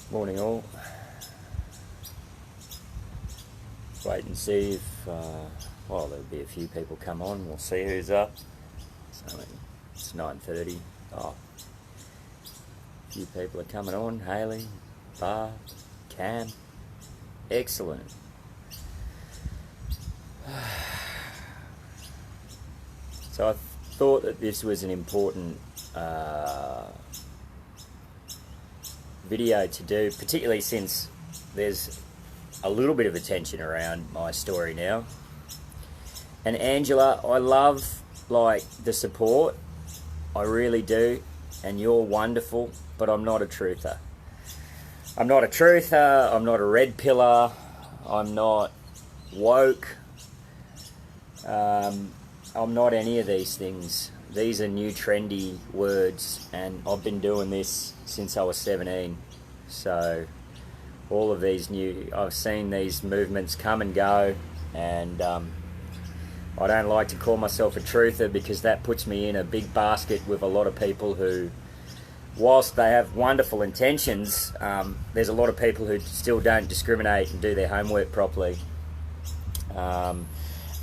Morning all. Wait and see if, there'll be a few people come on. We'll see who's up. So it's 9:30. A few people are coming on. Haley, Bar, Cam. Excellent. So I thought that this was an important video to do, particularly since there's a little bit of attention around my story now. And Angela, I love the support, I really do, and you're wonderful, but I'm not a truther. I'm not a truther, I'm not a red pillar, I'm not woke, I'm not any of these things. These are new trendy words, and I've been doing this since I was 17. So all of these I've seen these movements come and go, and I don't like to call myself a truther because that puts me in a big basket with a lot of people who, whilst they have wonderful intentions, there's a lot of people who still don't discriminate and do their homework properly.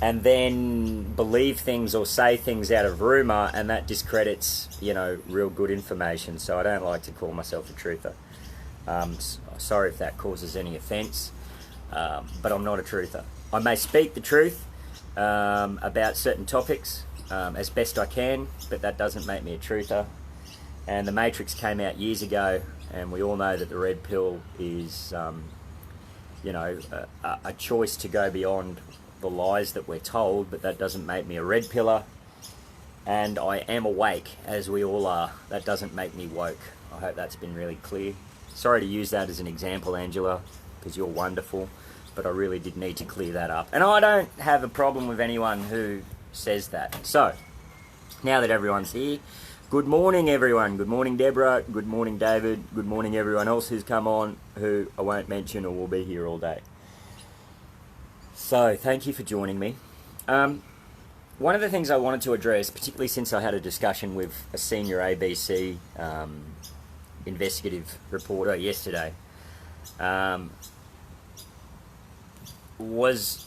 And then believe things or say things out of rumour, and that discredits, real good information. So I don't like to call myself a truther. Sorry if that causes any offence, but I'm not a truther. I may speak the truth about certain topics as best I can, but that doesn't make me a truther. And the Matrix came out years ago, and we all know that the red pill is, a choice to go beyond the lies that we're told, but that doesn't make me a red pillar. And I am awake, as we all are. That doesn't make me woke. I hope that's been really clear. Sorry to use that as an example, Angela, because you're wonderful, but I really did need to clear that up. And I don't have a problem with anyone who says that. So, now that everyone's here, good morning everyone. Good morning Deborah, good morning David, good morning everyone else who's come on, who I won't mention or will be here all day. So, thank you for joining me. One of the things I wanted to address, particularly since I had a discussion with a senior ABC investigative reporter yesterday, was,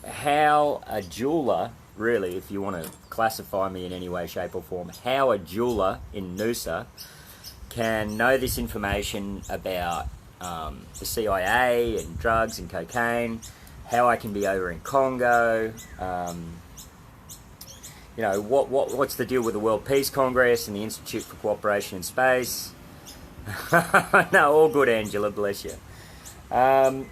how a jeweler, really, if you want to classify me in any way, shape or form, how a jeweler in Noosa can know this information about the CIA and drugs and cocaine, how I can be over in Congo, what's the deal with the World Peace Congress and the Institute for Cooperation in Space. No, all good, Angela, bless you. And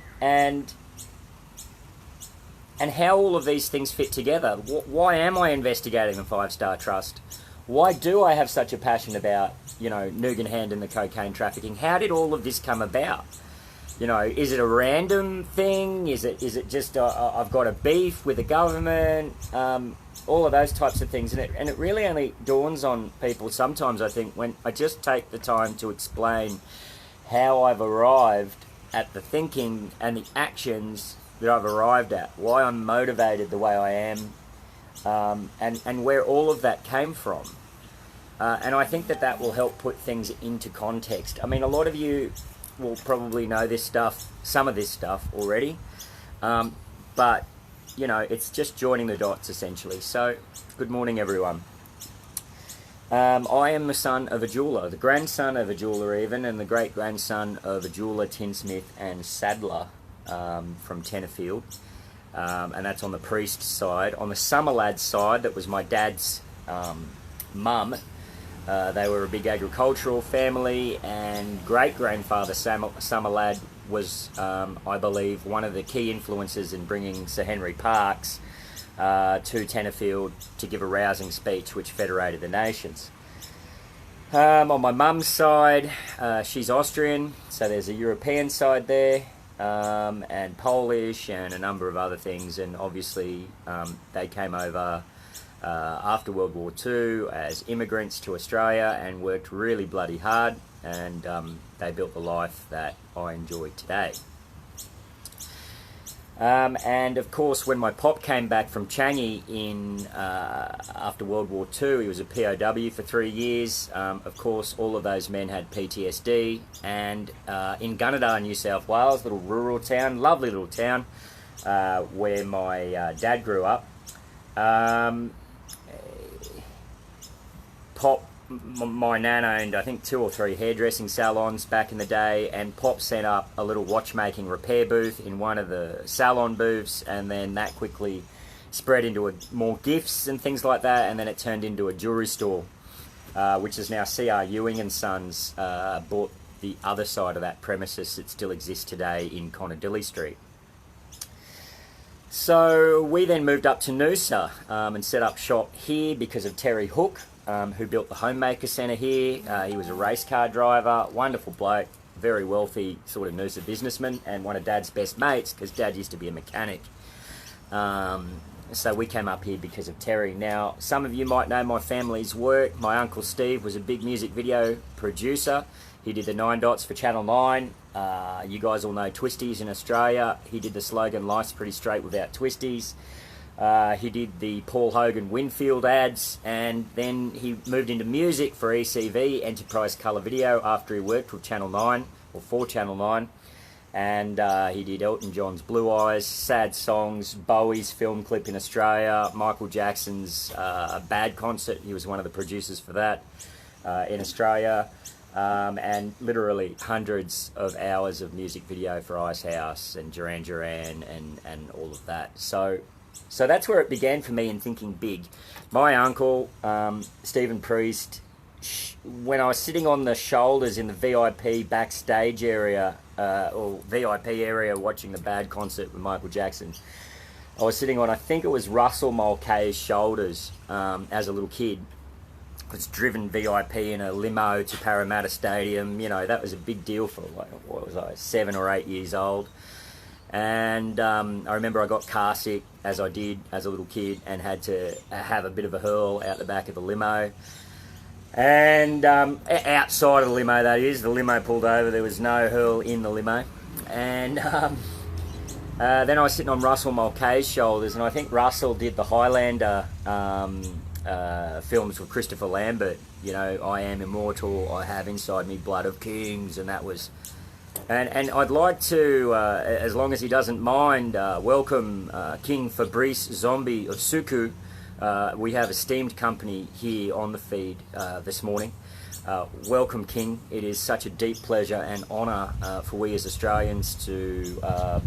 how all of these things fit together. Why am I investigating the Five Star Trust? Why do I have such a passion about, Nugan Hand and the cocaine trafficking? How did all of this come about? Is it a random thing? Is it just I've got a beef with the government? All of those types of things. And it really only dawns on people sometimes, I think, when I just take the time to explain how I've arrived at the thinking and the actions that I've arrived at, why I'm motivated the way I am, and where all of that came from. And I think that will help put things into context. I mean, a lot of you will probably know this stuff, some of this stuff already, but, it's just joining the dots, essentially. So, good morning, everyone. I am the son of a jeweller, the grandson of a jeweller even, and the great-grandson of a jeweller, tinsmith and saddler from Tenterfield, and that's on the Priest side. On the Summerlad side, that was my dad's mum. They were a big agricultural family, and great-grandfather Summerlad was, I believe, one of the key influences in bringing Sir Henry Parkes to Tenterfield to give a rousing speech which federated the nations. On my mum's side, she's Austrian, so there's a European side there, and Polish and a number of other things, and obviously they came over after World War II as immigrants to Australia and worked really bloody hard, and they built the life that I enjoy today. And of course, when my pop came back from Changi after World War II, he was a POW for 3 years. Of course, all of those men had PTSD. And in Gunnedah, New South Wales, little rural town, lovely little town, where my dad grew up, Pop, my nan owned, I think, 2 or 3 hairdressing salons back in the day, and Pop set up a little watchmaking repair booth in one of the salon booths, and then that quickly spread into more gifts and things like that, and then it turned into a jewellery store, which is now C.R. Ewing and Sons, bought the other side of that premises that still exists today in Conadilly Street. So we then moved up to Noosa and set up shop here because of Terry Hook, who built the Homemaker Centre here. He was a race car driver, wonderful bloke, very wealthy sort of Noosa businessman, and one of Dad's best mates, because Dad used to be a mechanic. So we came up here because of Terry. Now, some of you might know my family's work. My uncle Steve was a big music video producer. He did the 9 Dots for Channel 9. You guys all know Twisties in Australia. He did the slogan, "Life's pretty straight without Twisties." He did the Paul Hogan Winfield ads, and then he moved into music for ECV, Enterprise Colour Video, after he worked with Channel 9, or for Channel 9. And he did Elton John's Blue Eyes, Sad Songs, Bowie's film clip in Australia, Michael Jackson's Bad concert. He was one of the producers for that in Australia. And literally hundreds of hours of music video for Ice House and Duran Duran and all of that. So that's where it began for me in thinking big. My uncle, Eliahi Priest, when I was sitting on the shoulders in the VIP backstage area, or VIP area, watching the Bad concert with Michael Jackson, I was sitting on, I think it was Russell Mulcahy's shoulders as a little kid. I was driven VIP in a limo to Parramatta Stadium. You know, that was a big deal for, like, what was I, 7 or 8 years old. And I remember I got car sick, as I did as a little kid, and had to have a bit of a hurl out the back of the limo. And outside of the limo, that is, the limo pulled over, there was no hurl in the limo. And then I was sitting on Russell Mulcahy's shoulders, and I think Russell did the Highlander films with Christopher Lambert. You know, I am immortal, I have inside me blood of kings, and that was... And I'd like to, as long as he doesn't mind, welcome King Fabrice Zombie of Suku. We have esteemed company here on the feed this morning. Welcome, King. It is such a deep pleasure and honour for we as Australians to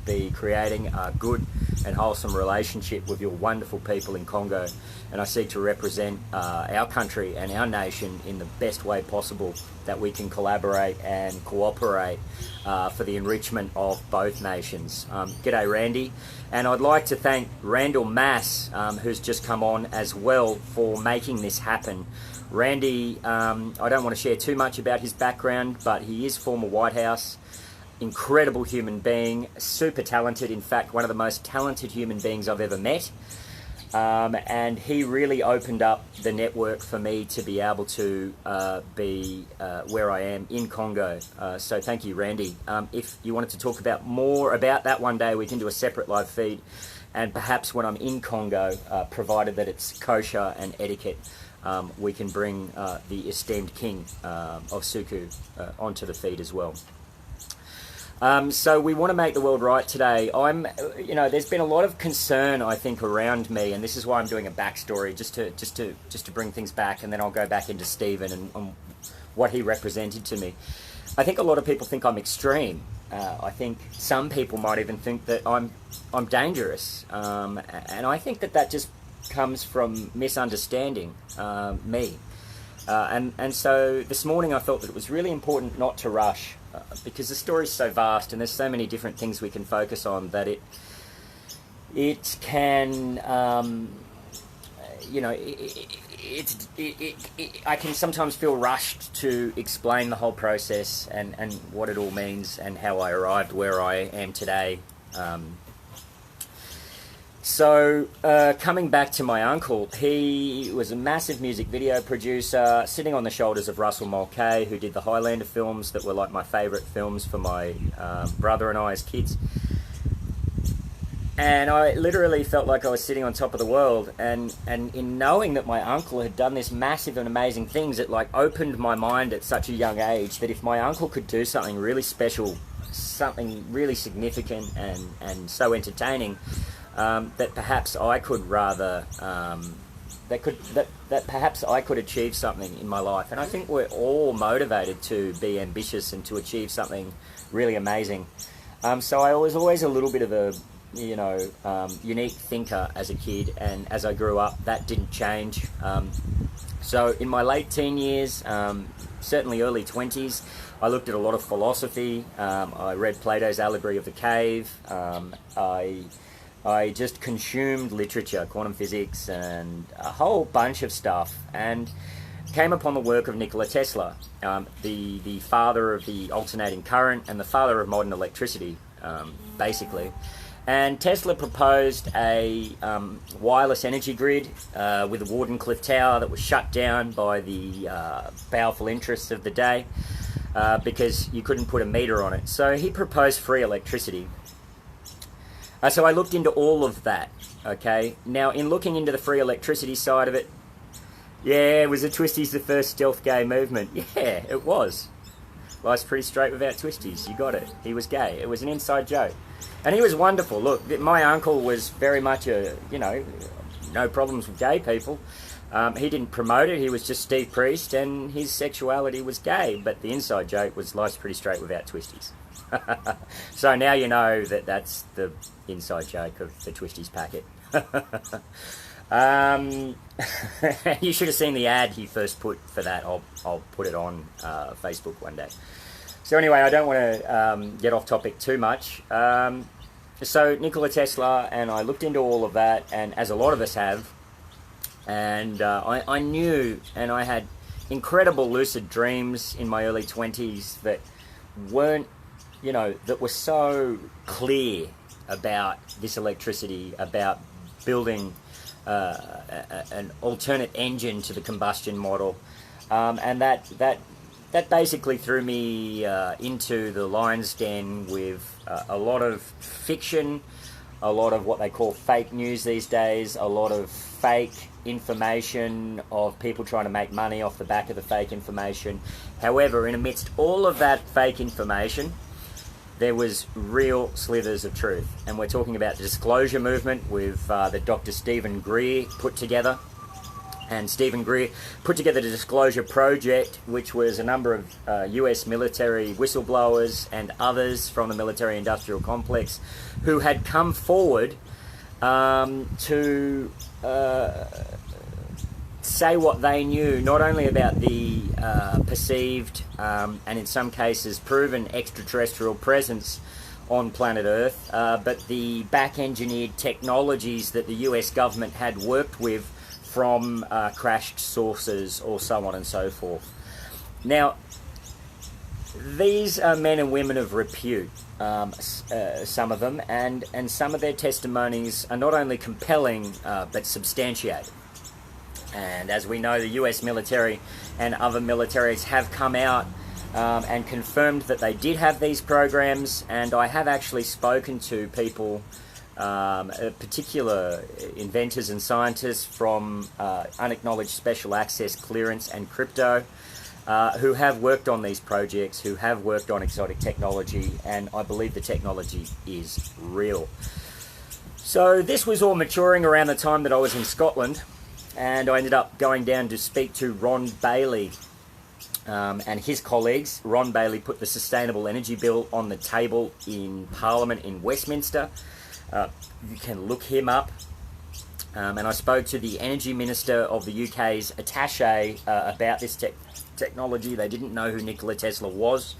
be creating a good and wholesome relationship with your wonderful people in Congo. And I seek to represent our country and our nation in the best way possible, that we can collaborate and cooperate for the enrichment of both nations. G'day, Randy. And I'd like to thank Randall Mass, who's just come on as well, for making this happen. Randy, I don't want to share too much about his background, but he is former White House, incredible human being, super talented, in fact one of the most talented human beings I've ever met. And he really opened up the network for me to be able to be where I am in Congo. So thank you, Randy. If you wanted to talk about more about that one day, we can do a separate live feed, and perhaps when I'm in Congo, provided that it's kosher and etiquette, we can bring the esteemed King of Suku onto the feed as well. So we want to make the world right today. There's been a lot of concern, I think, around me, and this is why I'm doing a backstory, just to bring things back, and then I'll go back into Stephen and what he represented to me. I think a lot of people think I'm extreme. I think some people might even think that I'm dangerous, and I think that just comes from misunderstanding me. And so this morning I thought that it was really important not to rush, because the story's so vast and there's so many different things we can focus on, that it can, I can sometimes feel rushed to explain the whole process and what it all means and how I arrived where I am today. So, coming back to my uncle, he was a massive music video producer, sitting on the shoulders of Russell Mulcahy, who did the Highlander films that were like my favourite films for my brother and I as kids. And I literally felt like I was sitting on top of the world. And in knowing that my uncle had done this massive and amazing things, it like opened my mind at such a young age that if my uncle could do something really special, something really significant and so entertaining, that perhaps I could rather that perhaps I could achieve something in my life. And I think we're all motivated to be ambitious and to achieve something really amazing. So I was always a little bit of a unique thinker as a kid, and as I grew up, that didn't change. So in my late teen years, certainly early 20s, I looked at a lot of philosophy. I read Plato's Allegory of the Cave. I just consumed literature, quantum physics, and a whole bunch of stuff, and came upon the work of Nikola Tesla, the father of the alternating current and the father of modern electricity, basically. And Tesla proposed a wireless energy grid with a Wardenclyffe Tower that was shut down by the powerful interests of the day because you couldn't put a meter on it. So he proposed free electricity. So I looked into all of that, okay? Now, in looking into the free electricity side of it, yeah, was the Twisties the first stealth gay movement? Yeah, it was. Life's pretty straight without Twisties. You got it. He was gay. It was an inside joke. And he was wonderful. Look, my uncle was very much no problems with gay people. He didn't promote it. He was just Steve Priest, and his sexuality was gay. But the inside joke was life's pretty straight without Twisties. So now you know that that's the inside joke of the Twisties packet. You should have seen the ad he first put for that. I'll put it on Facebook one day. So anyway, I don't want to get off topic too much. So Nikola Tesla, and I looked into all of that, and as a lot of us have, and I knew, and I had incredible lucid dreams in my early 20s that weren't, that were so clear about this electricity, about building an alternate engine to the combustion model, and that basically threw me into the lion's den with a lot of fiction, a lot of what they call fake news these days, a lot of fake information of people trying to make money off the back of the fake information. However, in amidst all of that fake information, there was real slithers of truth. And we're talking about the disclosure movement with that Dr. Stephen Greer put together. And Stephen Greer put together the Disclosure Project, which was a number of US military whistleblowers and others from the military-industrial complex who had come forward to say what they knew, not only about the perceived and in some cases proven extraterrestrial presence on planet Earth, but the back-engineered technologies that the US government had worked with from crashed sources or so on and so forth. Now, these are men and women of repute, some of them, and some of their testimonies are not only compelling but substantiated. And as we know, the US military and other militaries have come out and confirmed that they did have these programs, and I have actually spoken to people, particular inventors and scientists from unacknowledged special access clearance and crypto, who have worked on these projects, who have worked on exotic technology, and I believe the technology is real. So this was all maturing around the time that I was in Scotland, and I ended up going down to speak to Ron Bailey and his colleagues. Ron Bailey put the Sustainable Energy Bill on the table in Parliament in Westminster. You can look him up. And I spoke to the Energy Minister of the UK's attaché about this technology. They didn't know who Nikola Tesla was.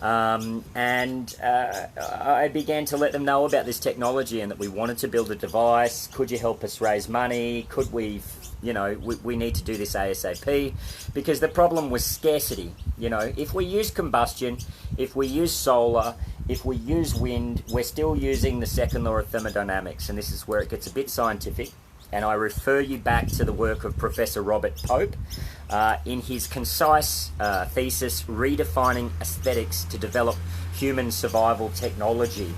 And I began to let them know about this technology and that we wanted to build a device. Could you help us raise money? Could we, we need to do this ASAP, because the problem was scarcity. If we use combustion, if we use solar, if we use wind, we're still using the second law of thermodynamics, and this is where it gets a bit scientific. And I refer you back to the work of Professor Robert Pope in his concise thesis, Redefining Aesthetics to Develop Human Survival Technology.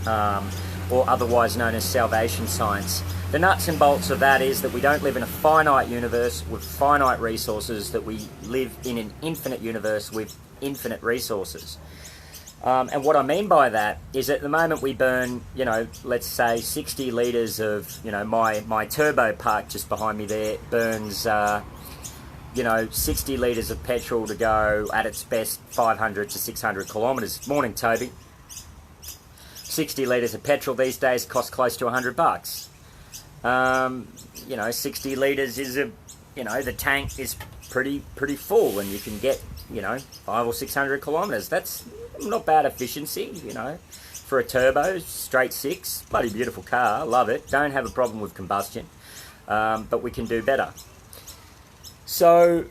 or otherwise known as salvation science. The nuts and bolts of that is that we don't live in a finite universe with finite resources, that we live in an infinite universe with infinite resources. And what I mean by that is at the moment we burn, let's say 60 litres of, my turbo park just behind me there burns, 60 litres of petrol to go at its best 500 to 600 kilometres. Morning, Toby. 60 litres of petrol these days costs close to $100. 60 litres is the tank is pretty full, and you can get, 500 or 600 kilometres. That's not bad efficiency, for a turbo, straight six, bloody beautiful car, love it. Don't have a problem with combustion, but we can do better. So,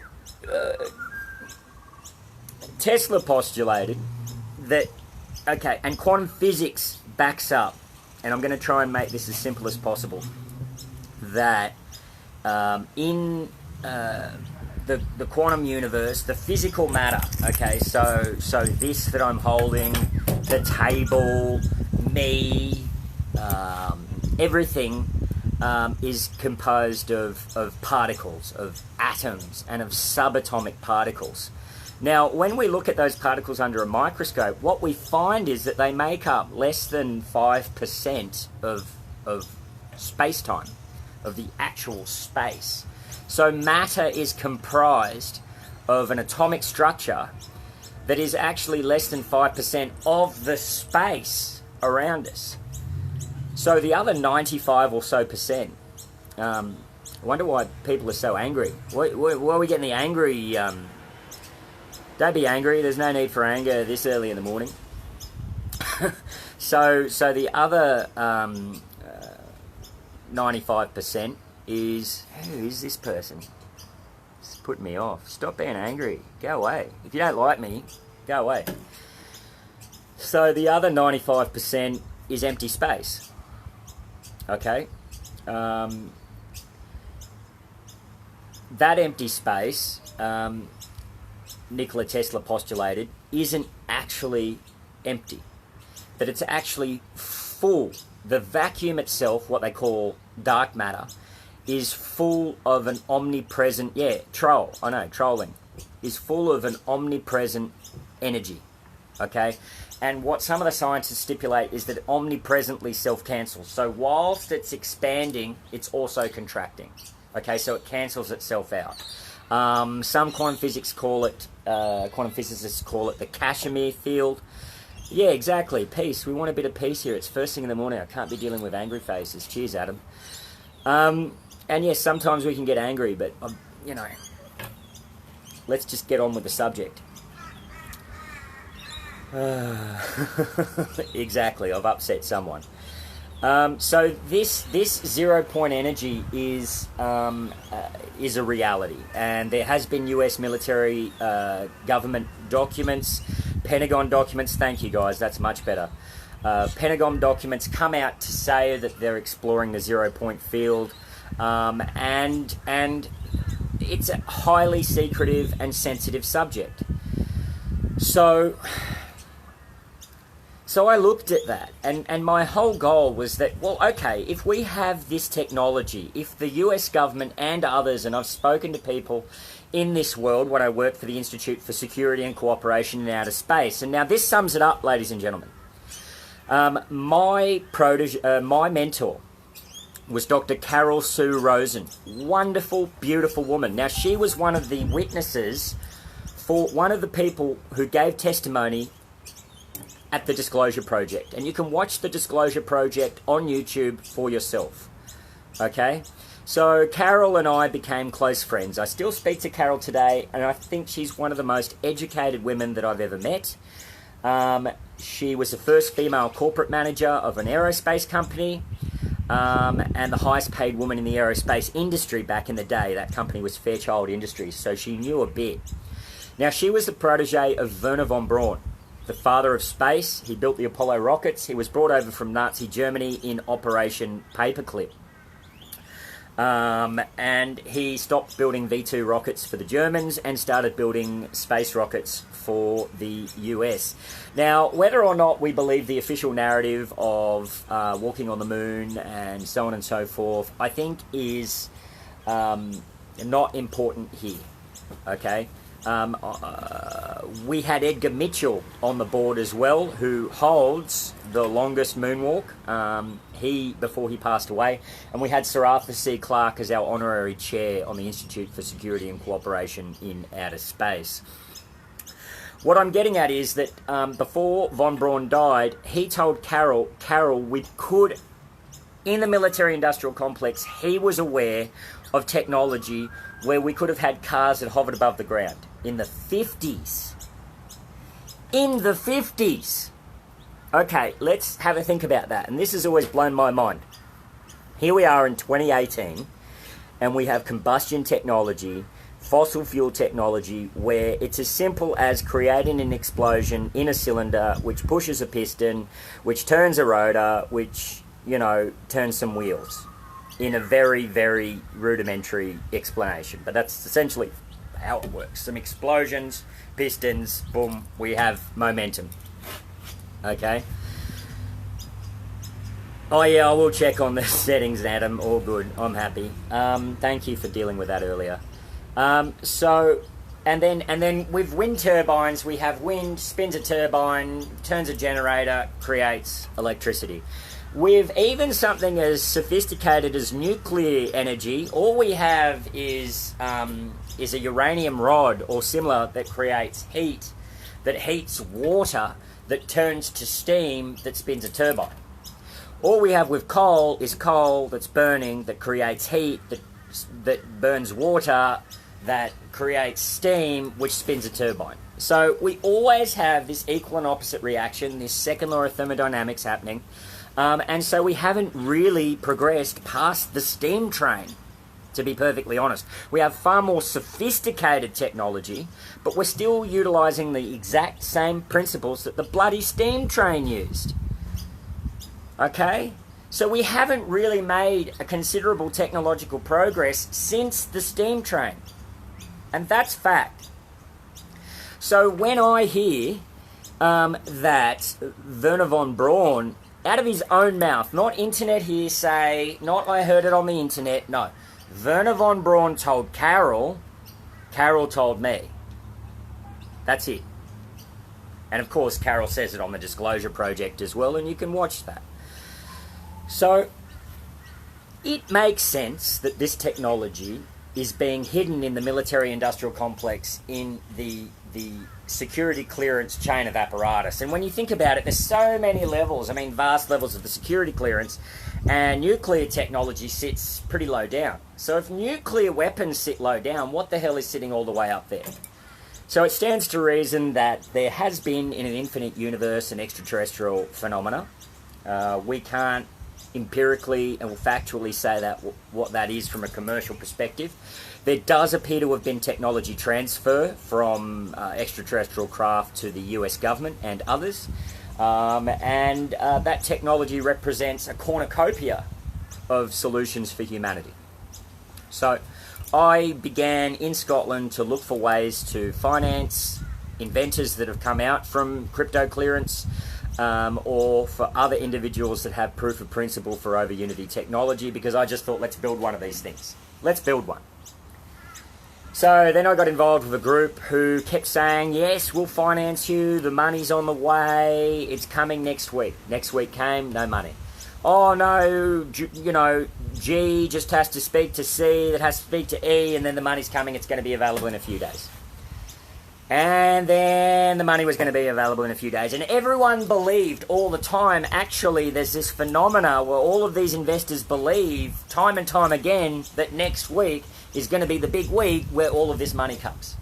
Tesla postulated that, and quantum physics backs up, and I'm going to try and make this as simple as possible, that in the quantum universe, the physical matter, so this that I'm holding, the table, me, everything is composed of particles, of atoms, and of subatomic particles. Now, when we look at those particles under a microscope, what we find is that they make up less than 5% of space-time, of the actual space. So matter is comprised of an atomic structure that is actually less than 5% of the space around us. So the other 95 or so percent, I wonder why people are so angry. Why are we getting the angry? Don't be angry, there's no need for anger this early in the morning. So the other 95% is, who is this person? It's putting me off. Stop being angry. Go away. If you don't like me, go away. So the other 95% is empty space. Okay? That empty space, Nikola Tesla postulated, isn't actually empty. That it's actually full. The vacuum itself, what they call dark matter, is full of an omnipresent, trolling, is full of an omnipresent energy, okay? And what some of the scientists stipulate is that it omnipresently self-cancels. So whilst it's expanding, it's also contracting, okay? So it cancels itself out. Some quantum physicists call it the Kashmir field. Yeah, exactly. Peace. We want a bit of peace here. It's first thing in the morning. I can't be dealing with angry faces. Cheers, Adam. And yes, sometimes we can get angry, but, let's just get on with the subject. Exactly. I've upset someone. So this 0 point energy is a reality, and there has been US military government documents, Pentagon documents. Thank you guys, that's much better. Pentagon documents come out to say that they're exploring the 0 point field, and it's a highly secretive and sensitive subject. So I looked at that, and my whole goal was that, if we have this technology, if the US government and others, and I've spoken to people in this world when I work for the Institute for Security and Cooperation in Outer Space, and now this sums it up, ladies and gentlemen. My mentor was Dr. Carol Sue Rosen. Wonderful, beautiful woman. Now, she was one of the witnesses for one of the people who gave testimony at the Disclosure Project. And you can watch the Disclosure Project on YouTube for yourself. Okay? So Carol and I became close friends. I still speak to Carol today, and I think she's one of the most educated women that I've ever met. She was the first female corporate manager of an aerospace company, and the highest paid woman in the aerospace industry back in the day. That company was Fairchild Industries, so she knew a bit. Now, she was the protege of Werner von Braun, the father of space. He built the Apollo rockets. He was brought over from Nazi Germany in Operation Paperclip. And he stopped building V2 rockets for the Germans and started building space rockets for the US. Now, whether or not we believe the official narrative of walking on the moon and so on and so forth, I think is not important here, okay? We had Edgar Mitchell on the board as well, who holds the longest moonwalk, before he passed away, and we had Sir Arthur C. Clarke as our honorary chair on the Institute for Security and Cooperation in Outer Space. What I'm getting at is that before von Braun died, he told Carroll, we could, in the military-industrial complex, he was aware of technology where we could have had cars that hovered above the ground in the 50s. In the 50s! Okay, let's have a think about that. And this has always blown my mind. Here we are in 2018, and we have combustion technology, fossil fuel technology, where it's as simple as creating an explosion in a cylinder, which pushes a piston, which turns a rotor, which, turns some wheels. In a very, very rudimentary explanation. But that's essentially how it works. Some explosions, pistons, boom, we have momentum. Okay? Oh yeah, I will check on the settings, Adam. All good. I'm happy. Thank you for dealing with that earlier. And then with wind turbines, we have wind, spins a turbine, turns a generator, creates electricity. With even something as sophisticated as nuclear energy, all we have is a uranium rod or similar that creates heat, that heats water, that turns to steam, that spins a turbine. All we have with coal is coal that's burning, that creates heat, that burns water, that creates steam, which spins a turbine. So we always have this equal and opposite reaction, this second law of thermodynamics happening. And so we haven't really progressed past the steam train, to be perfectly honest. We have far more sophisticated technology, but we're still utilising the exact same principles that the bloody steam train used. Okay? So we haven't really made a considerable technological progress since the steam train. And that's fact. So when I hear that Werner von Braun, out of his own mouth, not internet hearsay, not I heard it on the internet, no. Werner von Braun told Carroll, Carroll told me. That's it. And of course, Carroll says it on the Disclosure Project as well, and you can watch that. So, it makes sense that this technology is being hidden in the military-industrial complex in the security clearance chain of apparatus. And when you think about it, there's so many levels, vast levels of the security clearance, and nuclear technology sits pretty low down. So if nuclear weapons sit low down, what the hell is sitting all the way up there? So it stands to reason that there has been, in an infinite universe, an extraterrestrial phenomena. We can't empirically and factually say that what that is from a commercial perspective. There does appear to have been technology transfer from extraterrestrial craft to the US government and others, and that technology represents a cornucopia of solutions for humanity. So I began in Scotland to look for ways to finance inventors that have come out from crypto clearance, or for other individuals that have proof of principle for over Unity technology, because I just thought, let's build one of these things. Let's build one. So then I got involved with a group who kept saying, yes, we'll finance you, the money's on the way, it's coming next week. Next week came, no money. Oh no, G just has to speak to C, that has to speak to E, and then the money's coming, it's going to be available in a few days. And then the money was going to be available in a few days. And everyone believed all the time, actually, there's this phenomena where all of these investors believe, time and time again, that next week is going to be the big week where all of this money comes.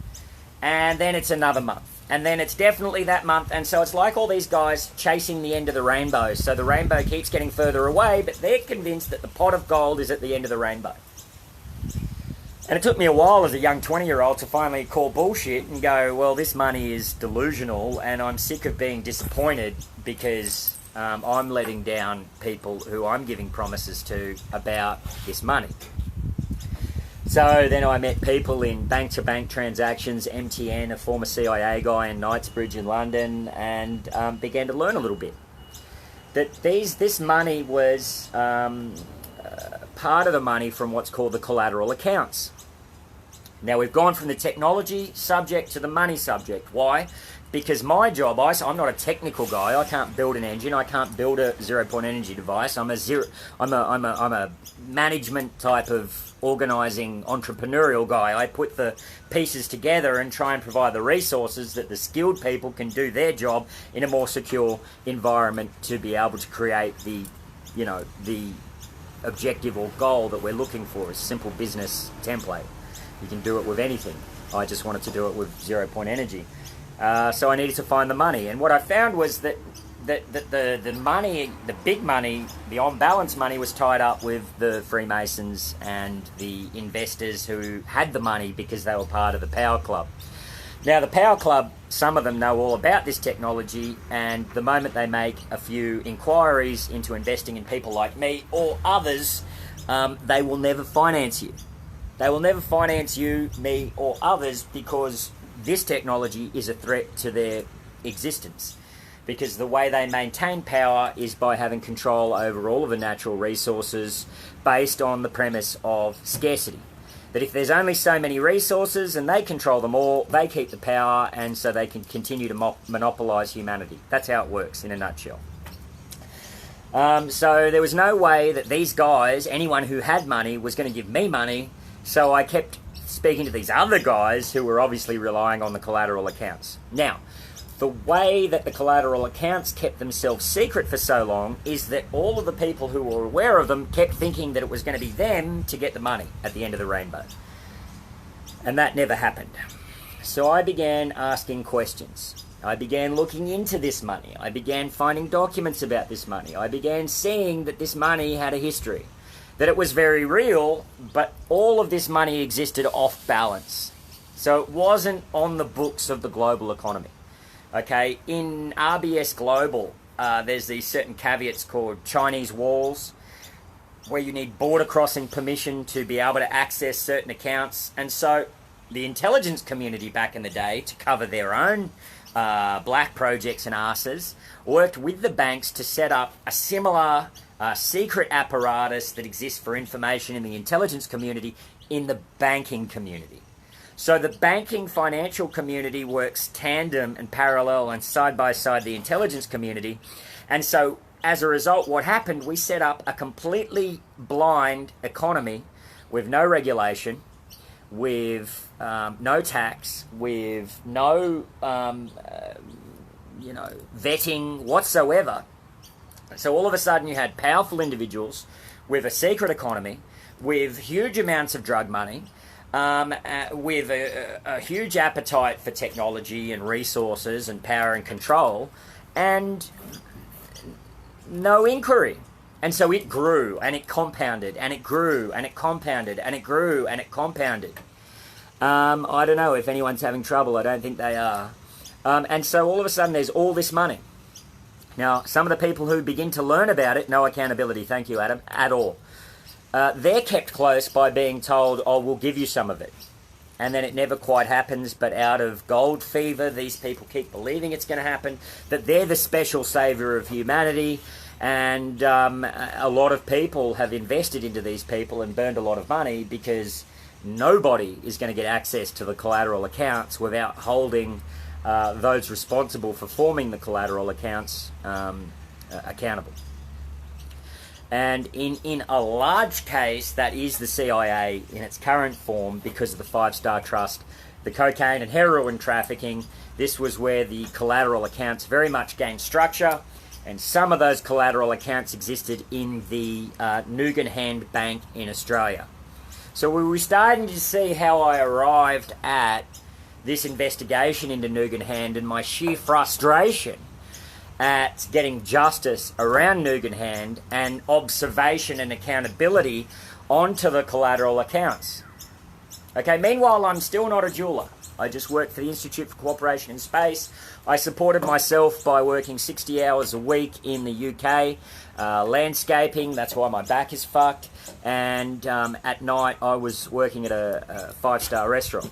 And then it's another month. And then it's definitely that month. And so it's like all these guys chasing the end of the rainbow. So the rainbow keeps getting further away, but they're convinced that the pot of gold is at the end of the rainbow. And it took me a while as a young 20-year-old to finally call bullshit and go, well, this money is delusional and I'm sick of being disappointed because I'm letting down people who I'm giving promises to about this money. So then I met people in bank-to-bank transactions, MTN, a former CIA guy in Knightsbridge in London, and began to learn a little bit. That this money was part of the money from what's called the collateral accounts. Now we've gone from the technology subject to the money subject. Why? Because my job, I'm not a technical guy. I can't build an engine. I can't build a zero-point energy device. I'm a management type of organising entrepreneurial guy. I put the pieces together and try and provide the resources that the skilled people can do their job in a more secure environment to be able to create the objective or goal that we're looking for, a simple business template. You can do it with anything. I just wanted to do it with zero-point energy. So I needed to find the money. And what I found was that the money, the big money, the on-balance money was tied up with the Freemasons and the investors who had the money because they were part of the Power Club. Now, the Power Club, some of them know all about this technology, and the moment they make a few inquiries into investing in people like me or others, they will never finance you. They will never finance you, me, or others because this technology is a threat to their existence. Because the way they maintain power is by having control over all of the natural resources based on the premise of scarcity. That if there's only so many resources and they control them all, they keep the power, and so they can continue to monopolise humanity. That's how it works in a nutshell. So there was no way that these guys, anyone who had money, was going to give me money. So I kept speaking to these other guys who were obviously relying on the collateral accounts. Now, the way that the collateral accounts kept themselves secret for so long is that all of the people who were aware of them kept thinking that it was going to be them to get the money at the end of the rainbow. And that never happened. So I began asking questions. I began looking into this money. I began finding documents about this money. I began seeing that this money had a history, that it was very real, but all of this money existed off balance. So it wasn't on the books of the global economy. Okay, in RBS Global, there's these certain caveats called Chinese walls, where you need border crossing permission to be able to access certain accounts. And so the intelligence community back in the day, to cover their own black projects and arses, worked with the banks to set up a similar secret apparatus that exists for information in the intelligence community in the banking community. So the banking financial community works tandem and parallel and side by side the intelligence community. And so as a result, what happened, we set up a completely blind economy with no regulation, with no tax, with no vetting whatsoever. So all of a sudden you had powerful individuals with a secret economy, with huge amounts of drug money, with a huge appetite for technology and resources and power and control, and no inquiry. And so it grew and it compounded and it grew and it compounded and it grew and it compounded. I don't know if anyone's having trouble. I don't think they are. And so all of a sudden there's all this money. Now, some of the people who begin to learn about it, no accountability, thank you, Adam, at all. They're kept close by being told, oh, we'll give you some of it. And then it never quite happens, but out of gold fever, these people keep believing it's going to happen, that they're the special saviour of humanity, and a lot of people have invested into these people and burned a lot of money because nobody is going to get access to the collateral accounts without holding those responsible for forming the collateral accounts accountable. And in a large case, that is the CIA in its current form because of the five-star trust, the cocaine and heroin trafficking. This was where the collateral accounts very much gained structure, and some of those collateral accounts existed in the Nugan Bank in Australia. So we were starting to see how I arrived at this investigation into Nugan and my sheer frustration at getting justice around Nugan and observation and accountability onto the collateral accounts. Okay, meanwhile, I'm still not a jeweler. I just worked for the Institute for Cooperation in Space. I supported myself by working 60 hours a week in the UK, landscaping, that's why my back is fucked, and at night I was working at a 5-star restaurant.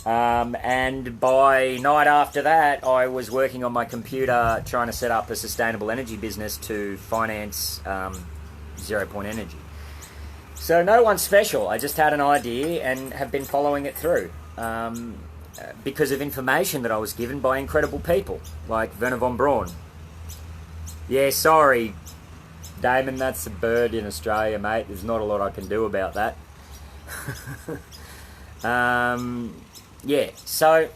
And by night after that, I was working on my computer trying to set up a sustainable energy business to finance 0 Point Energy. So no one's special. I just had an idea and have been following it through because of information that I was given by incredible people like Werner von Braun. Yeah, sorry, Damon, that's a bird in Australia, mate. There's not a lot I can do about that. Yeah, so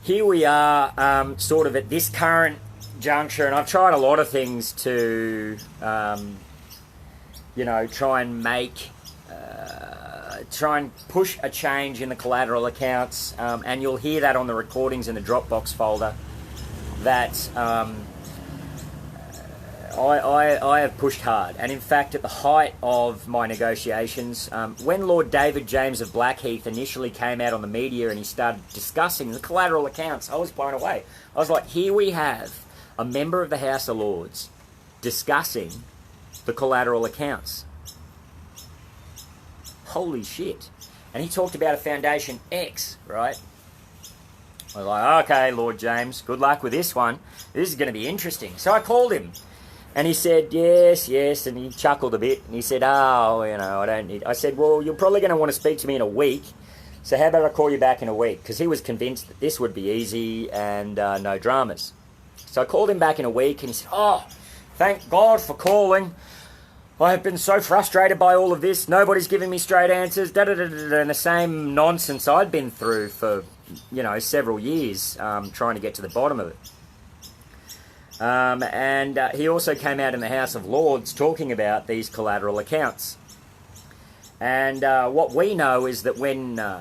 here we are sort of at this current juncture, and I've tried a lot of things to you know, try and push a change in the collateral accounts, and you'll hear that on the recordings in the Dropbox folder, that I have pushed hard. And in fact, at the height of my negotiations, when Lord David James of Blackheath initially came out on the media and he started discussing the collateral accounts, I was blown away. I was like, here we have a member of the House of Lords discussing the collateral accounts. Holy shit. And he talked about a Foundation X, right? I was like, okay, Lord James, good luck with this one. This is going to be interesting. So I called him. And he said, yes, and he chuckled a bit. And he said, oh, you know, I don't need... I said, well, you're probably going to want to speak to me in a week. So how about I call you back in a week? Because he was convinced that this would be easy and no dramas. So I called him back in a week and he said, oh, thank God for calling. I have been so frustrated by all of this. Nobody's giving me straight answers. And the same nonsense I'd been through for, you know, several years trying to get to the bottom of it. And he also came out in the House of Lords talking about these collateral accounts. And what we know is that when there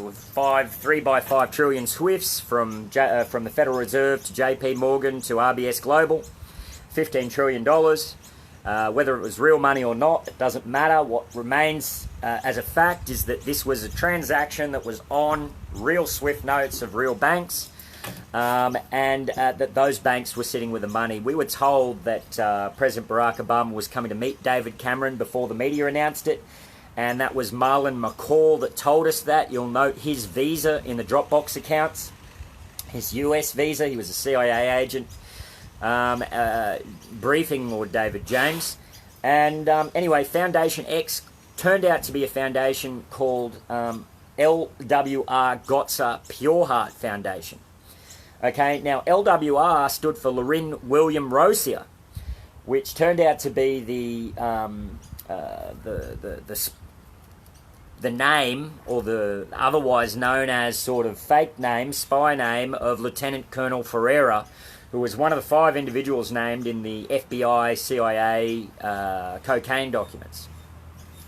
were 3x5 trillion SWIFTs from the Federal Reserve to JP Morgan to RBS Global, $15 trillion. Whether it was real money or not, it doesn't matter. What remains as a fact is that this was a transaction that was on real SWIFT notes of real banks. And that those banks were sitting with the money. We were told that President Barack Obama was coming to meet David Cameron before the media announced it, and that was Marlon McCall that told us that. You'll note his visa in the Dropbox accounts, his US visa. He was a CIA agent briefing Lord David James. And anyway, Foundation X turned out to be a foundation called LWR Gotza Pure Heart Foundation. Okay, now LWR stood for Lorin William Rosia, which turned out to be the name, or the otherwise known as sort of fake name, spy name of Lieutenant Colonel Ferreira, who was one of the 5 individuals named in the FBI, CIA cocaine documents.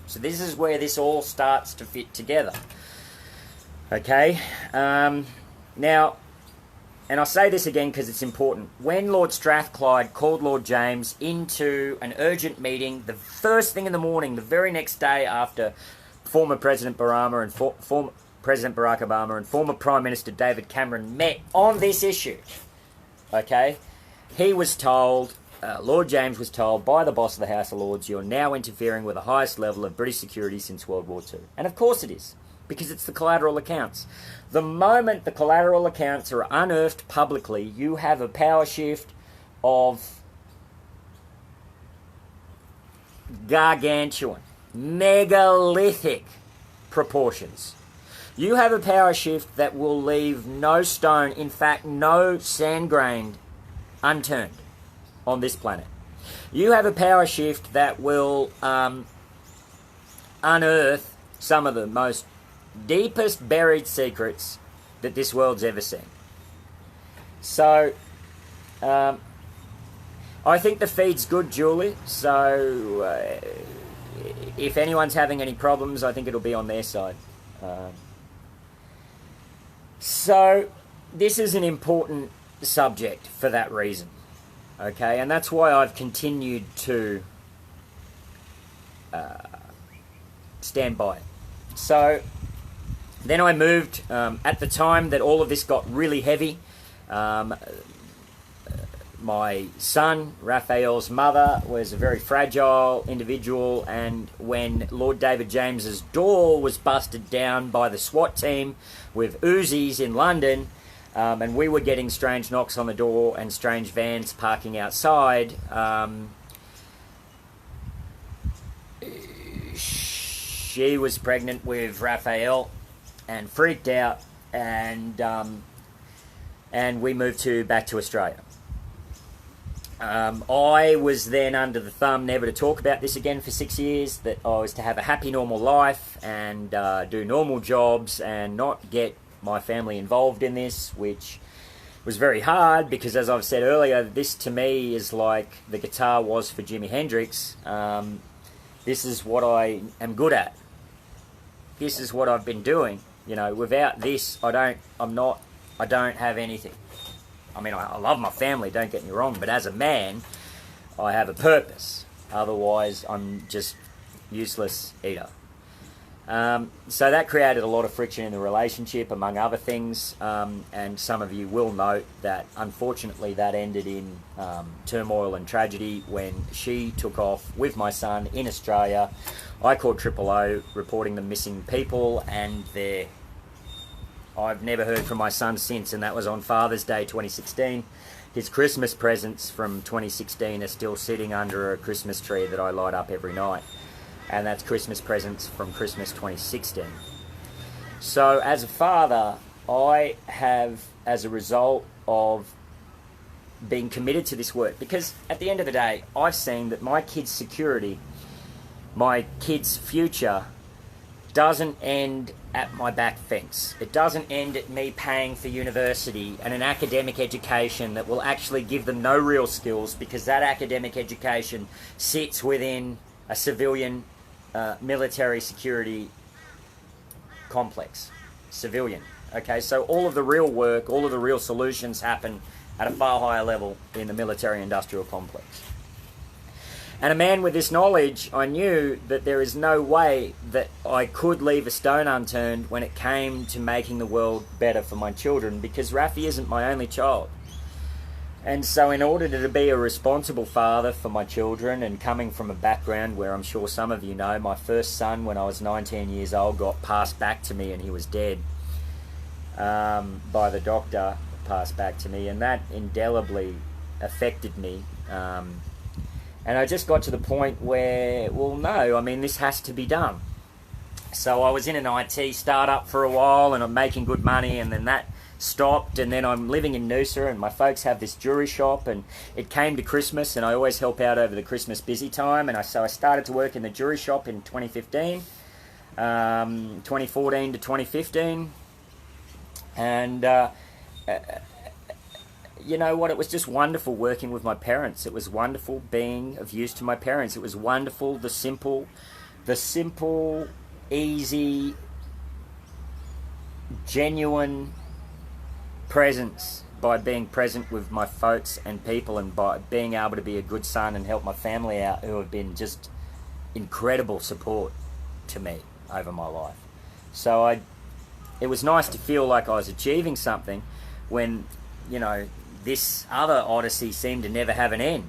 So this is where this all starts to fit together. Okay, now... And I say this again because it's important. When Lord Strathclyde called Lord James into an urgent meeting, the first thing in the morning, the very next day after former President Barack Obama and former Prime Minister David Cameron met on this issue, okay, he was told, Lord James was told by the boss of the House of Lords, you're now interfering with the highest level of British security since World War II. And of course it is, because it's the collateral accounts. The moment the collateral accounts are unearthed publicly, you have a power shift of gargantuan, megalithic proportions. You have a power shift that will leave no stone, in fact, no sand grain unturned on this planet. You have a power shift that will unearth some of the most deepest buried secrets that this world's ever seen. So, I think the feed's good, Julie. So, if anyone's having any problems, I think it'll be on their side. So, this is an important subject for that reason. Okay, and that's why I've continued to stand by it. So then I moved, at the time that all of this got really heavy. My son, Raphael's mother, was a very fragile individual, and when Lord David James's door was busted down by the SWAT team with Uzis in London, and we were getting strange knocks on the door and strange vans parking outside, she was pregnant with Raphael and freaked out, and we moved back to Australia. I was then under the thumb never to talk about this again for 6 years, that I was to have a happy normal life and do normal jobs and not get my family involved in this, which was very hard because, as I've said earlier, this to me is like the guitar was for Jimi Hendrix. This is what I am good at. This is what I've been doing. You know, without this, I don't have anything. I mean, I love my family, don't get me wrong, but as a man, I have a purpose. Otherwise, I'm just useless eater. So that created a lot of friction in the relationship, among other things, and some of you will note that, unfortunately, that ended in turmoil and tragedy when she took off with my son in Australia. I called Triple O, reporting the missing people, and I've never heard from my son since, and that was on Father's Day 2016. His Christmas presents from 2016 are still sitting under a Christmas tree that I light up every night, and that's Christmas presents from Christmas 2016. So as a father, I have, as a result of being committed to this work, because at the end of the day, I've seen that my kids' security, my kids' future, doesn't end at my back fence. It doesn't end at me paying for university and an academic education that will actually give them no real skills, because that academic education sits within a civilian military security complex. Civilian. Okay, so all of the real work, all of the real solutions happen at a far higher level in the military industrial complex. And a man with this knowledge, I knew that there is no way that I could leave a stone unturned when it came to making the world better for my children, because Rafi isn't my only child. And so in order to be a responsible father for my children, and coming from a background where I'm sure some of you know, my first son when I was 19 years old got passed back to me and he was dead by the doctor, passed back to me, and that indelibly affected me. And I just got to the point where, well, no, I mean, this has to be done. So I was in an IT startup for a while, and I'm making good money, and then that stopped, and then I'm living in Noosa, and my folks have this jewelry shop, and it came to Christmas, and I always help out over the Christmas busy time, and so I started to work in the jewelry shop in 2015, 2014 to 2015, and you know what, it was just wonderful working with my parents. It was wonderful being of use to my parents. It was wonderful, the simple, easy, genuine presence, by being present with my folks and people, and by being able to be a good son and help my family out, who have been just incredible support to me over my life. So it was nice to feel like I was achieving something when, you know, this other odyssey seemed to never have an end.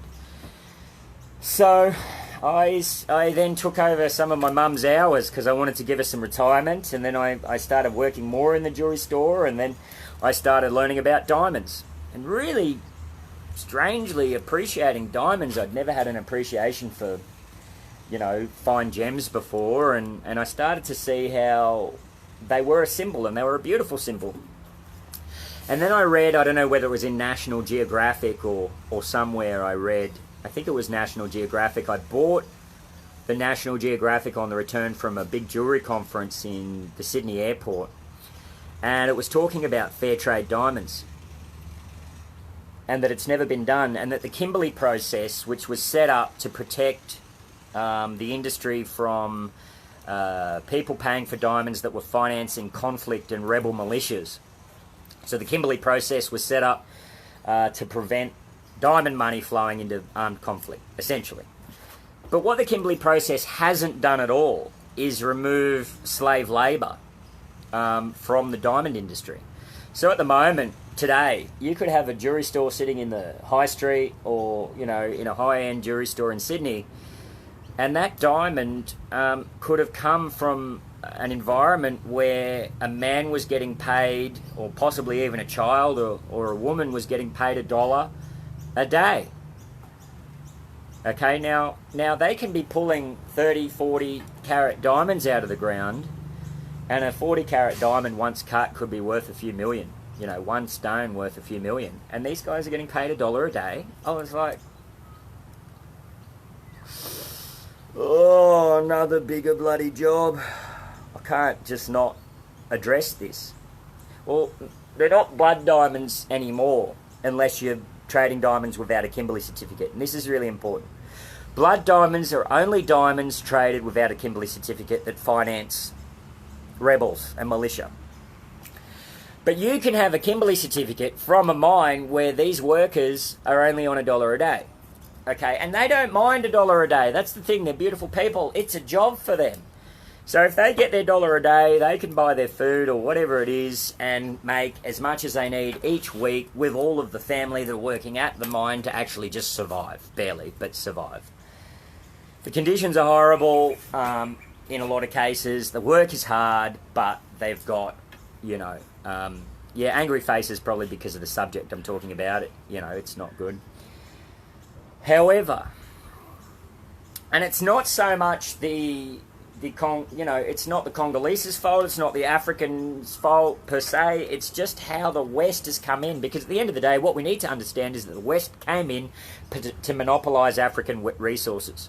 So I then took over some of my mum's hours because I wanted to give her some retirement, and then I started working more in the jewelry store, and then I started learning about diamonds and really strangely appreciating diamonds. I'd never had an appreciation for, you know, fine gems before, and I started to see how they were a symbol, and they were a beautiful symbol. And then I read, I don't know whether it was in National Geographic or somewhere, I think it was National Geographic. I bought the National Geographic on the return from a big jewellery conference in the Sydney airport. And it was talking about fair trade diamonds. And that it's never been done. And that the Kimberley process, which was set up to protect the industry from people paying for diamonds that were financing conflict and rebel militias. So the Kimberley process was set up to prevent diamond money flowing into armed conflict, essentially. But what the Kimberley process hasn't done at all is remove slave labour from the diamond industry. So at the moment, today, you could have a jewellery store sitting in the high street or, you know, in a high-end jewellery store in Sydney, and that diamond could have come from an environment where a man was getting paid, or possibly even a child or a woman was getting paid $1 a day. Okay, now they can be pulling 30, 40 carat diamonds out of the ground, and a 40 carat diamond once cut could be worth a few million. You know, one stone worth a few million. And these guys are getting paid $1 a day. I was like, oh, another bigger bloody job. I can't just not address this. Well, they're not blood diamonds anymore unless you're trading diamonds without a Kimberley certificate. And this is really important. Blood diamonds are only diamonds traded without a Kimberley certificate that finance rebels and militia. But you can have a Kimberley certificate from a mine where these workers are only on $1 a day. Okay, and they don't mind $1 a day. That's the thing, they're beautiful people. It's a job for them. So if they get their $1 a day, they can buy their food or whatever it is and make as much as they need each week with all of the family that are working at the mine to actually just survive. Barely, but survive. The conditions are horrible in a lot of cases. The work is hard, but they've got, you know, angry faces probably because of the subject I'm talking about. It, you know, it's not good. However, and it's not so much it's not the Congolese fault, it's not the Africans' fault per se, it's just how the West has come in. Because at the end of the day, what we need to understand is that the West came in to monopolise African resources.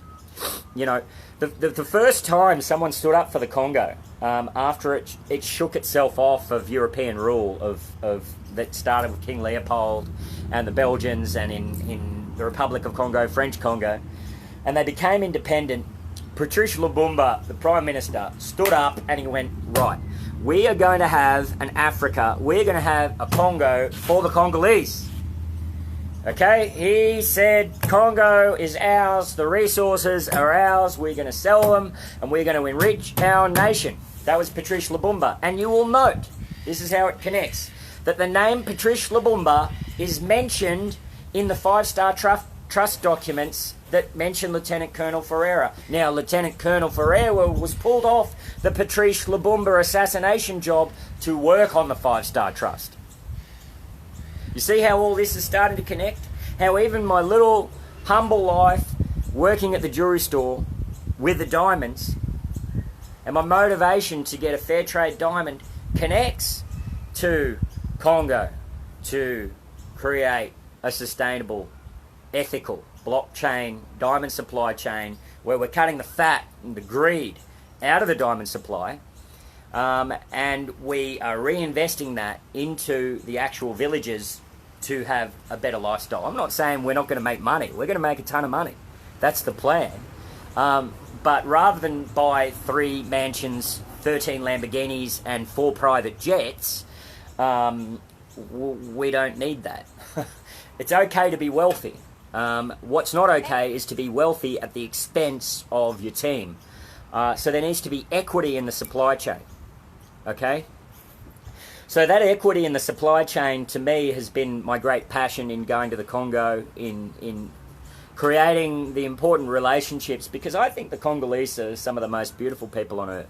You know, the first time someone stood up for the Congo, after it shook itself off of European rule of that started with King Leopold and the Belgians, and in the Republic of Congo, French Congo, and they became independent, Patrice Lumumba, the Prime Minister, stood up and he went, right, we are going to have an Africa, we're going to have a Congo for the Congolese. Okay, he said Congo is ours, the resources are ours, we're going to sell them and we're going to enrich our nation. That was Patrice Lumumba. And you will note, this is how it connects, that the name Patrice Lumumba is mentioned in the five-star trust documents that mention Lieutenant Colonel Ferreira. Now, Lieutenant Colonel Ferreira was pulled off the Patrice Lumumba assassination job to work on the five-star trust. You see how all this is starting to connect? How even my little humble life working at the jewellery store with the diamonds and my motivation to get a fair trade diamond connects to Congo to create a sustainable, ethical blockchain diamond supply chain where we're cutting the fat and the greed out of the diamond supply, and we are reinvesting that into the actual villages to have a better lifestyle. I'm not saying we're not going to make money. We're going to make a ton of money. That's the plan. But rather than buy 3 mansions, 13 Lamborghinis and 4 private jets, we don't need that. It's okay to be wealthy. What's not okay is to be wealthy at the expense of your team. So there needs to be equity in the supply chain. Okay? So that equity in the supply chain, to me, has been my great passion in going to the Congo, in creating the important relationships, because I think the Congolese are some of the most beautiful people on earth.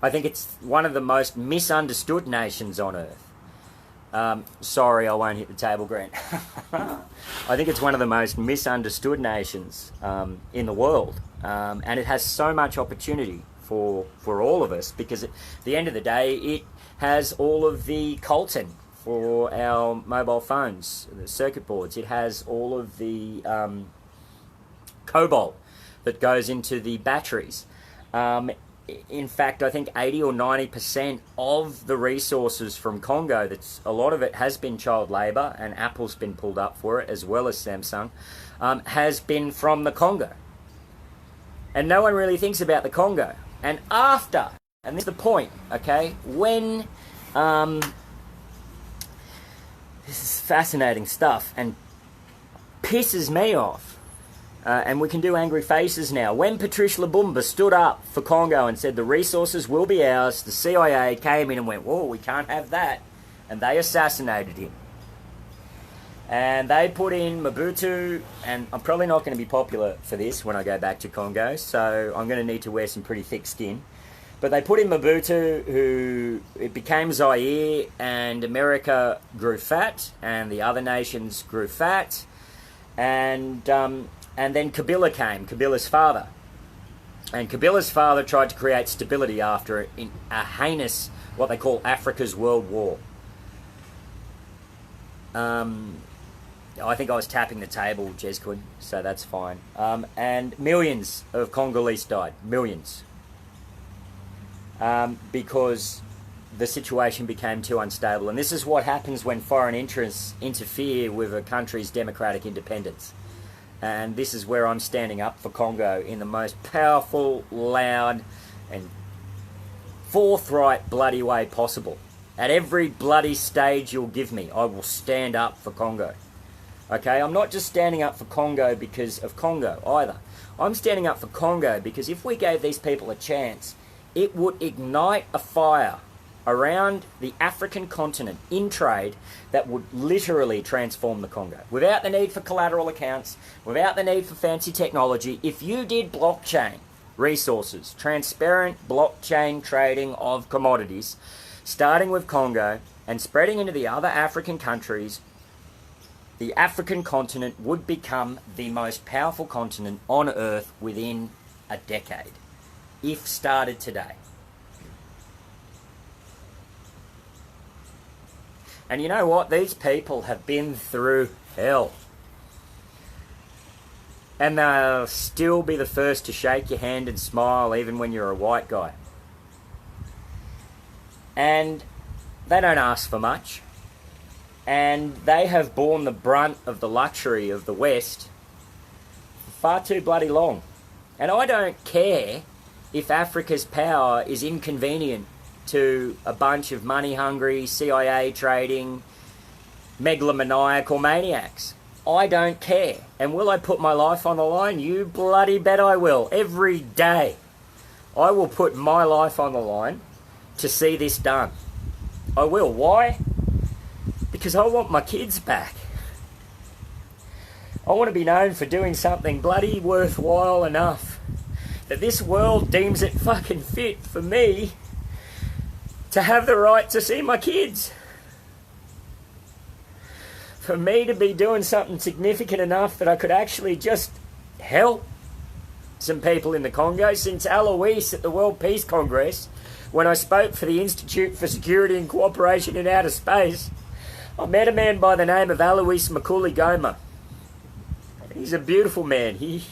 I think it's one of the most misunderstood nations on earth. Sorry, I won't hit the table, Grant. I think it's one of the most misunderstood nations in the world, and it has so much opportunity for all of us, because at the end of the day, it has all of the coltan for our mobile phones, the circuit boards. It has all of the cobalt that goes into the batteries. In fact, I think 80 or 90% of the resources from Congo, that's a lot of it has been child labour, and Apple's been pulled up for it, as well as Samsung, has been from the Congo. And no one really thinks about the Congo. And after, and this is the point, okay, when, this is fascinating stuff and pisses me off, And we can do angry faces now. When Patrice Lumumba stood up for Congo and said the resources will be ours, the CIA came in and went, whoa, we can't have that. And they assassinated him. And they put in Mobutu, and I'm probably not going to be popular for this when I go back to Congo, so I'm going to need to wear some pretty thick skin. But they put in Mobutu, who it became Zaire, and America grew fat, and the other nations grew fat, and then Kabila came, Kabila's father. And Kabila's father tried to create stability after a heinous, what they call Africa's World War. I think I was tapping the table, Jezquin, so that's fine. And millions of Congolese died, millions. Because the situation became too unstable. And this is what happens when foreign interests interfere with a country's democratic independence. And this is where I'm standing up for Congo in the most powerful, loud, and forthright, bloody way possible. At every bloody stage you'll give me, I will stand up for Congo. Okay, I'm not just standing up for Congo because of Congo either. I'm standing up for Congo because if we gave these people a chance, it would ignite a fire around the African continent in trade that would literally transform the Congo. Without the need for collateral accounts, without the need for fancy technology, if you did blockchain resources, transparent blockchain trading of commodities, starting with Congo and spreading into the other African countries, the African continent would become the most powerful continent on Earth within a decade, if started today. And you know what? These people have been through hell. And they'll still be the first to shake your hand and smile even when you're a white guy. And they don't ask for much. And they have borne the brunt of the luxury of the West for far too bloody long. And I don't care if Africa's power is inconvenient to a bunch of money-hungry, CIA trading, megalomaniacal maniacs. I don't care. And will I put my life on the line? You bloody bet I will. Every day I will put my life on the line to see this done. I will. Why? Because I want my kids back. I want to be known for doing something bloody worthwhile enough that this world deems it fucking fit for me to have the right to see my kids. For me to be doing something significant enough that I could actually just help some people in the Congo. Since Alois at the World Peace Congress, when I spoke for the Institute for Security and Cooperation in Outer Space, I met a man by the name of Alois Makuli Goma. He's a beautiful man. He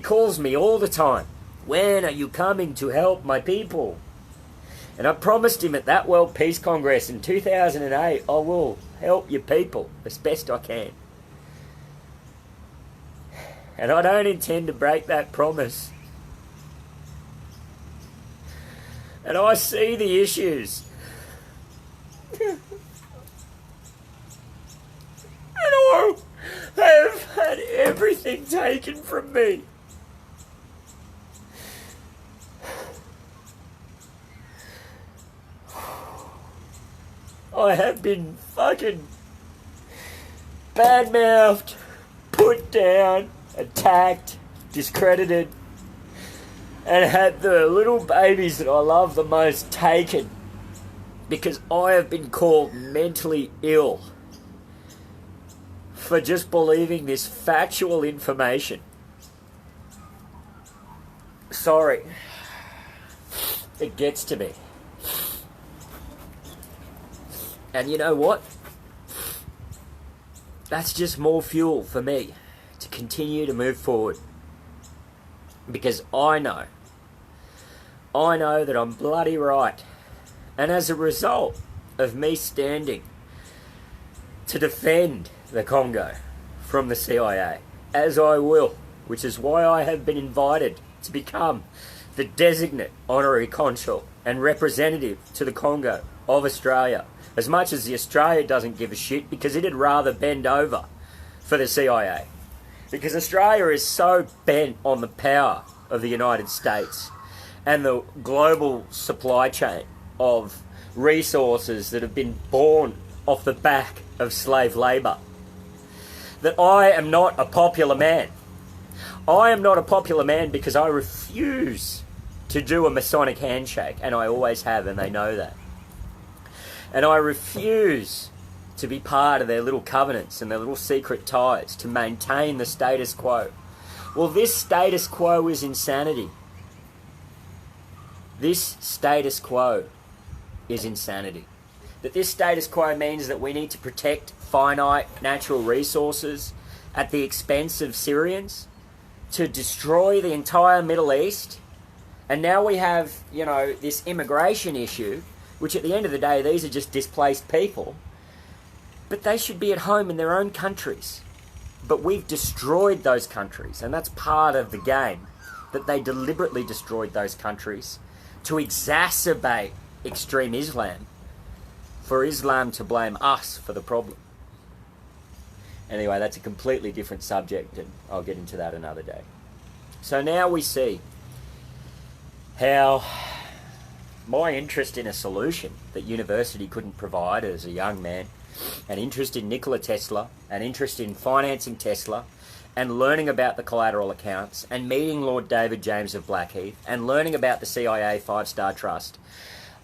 calls me all the time. When are you coming to help my people? And I promised him at that World Peace Congress in 2008, I will help your people as best I can. And I don't intend to break that promise. And I see the issues. And I have had everything taken from me. I have been fucking bad-mouthed, put down, attacked, discredited, and had the little babies that I love the most taken because I have been called mentally ill for just believing this factual information. Sorry. It gets to me. And you know what? That's just more fuel for me to continue to move forward. Because I know that I'm bloody right. And as a result of me standing to defend the Congo from the CIA, as I will, which is why I have been invited to become the designate honorary consul and representative to the Congo of Australia, as much as the Australia doesn't give a shit because it'd rather bend over for the CIA. Because Australia is so bent on the power of the United States and the global supply chain of resources that have been born off the back of slave labour that I am not a popular man. I am not a popular man because I refuse to do a Masonic handshake, and I always have, and they know that. And I refuse to be part of their little covenants and their little secret ties to maintain the status quo. Well, this status quo is insanity. This status quo is insanity. That this status quo means that we need to protect finite natural resources at the expense of Syrians, to destroy the entire Middle East. And now we have, this immigration issue, which at the end of the day, these are just displaced people. But they should be at home in their own countries. But we've destroyed those countries, and that's part of the game, that they deliberately destroyed those countries to exacerbate extreme Islam, for Islam to blame us for the problem. Anyway, that's a completely different subject, and I'll get into that another day. So now we see how my interest in a solution that university couldn't provide as a young man, an interest in Nikola Tesla, an interest in financing Tesla, and learning about the collateral accounts, and meeting Lord David James of Blackheath, and learning about the CIA 5-Star Trust,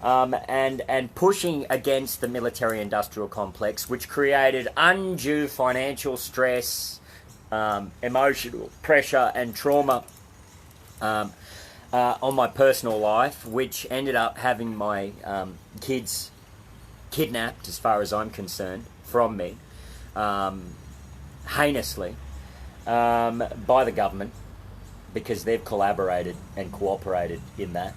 and pushing against the military-industrial complex, which created undue financial stress, emotional pressure and trauma on my personal life, which ended up having my kids kidnapped, as far as I'm concerned, from me, heinously, by the government, because they've collaborated and cooperated in that.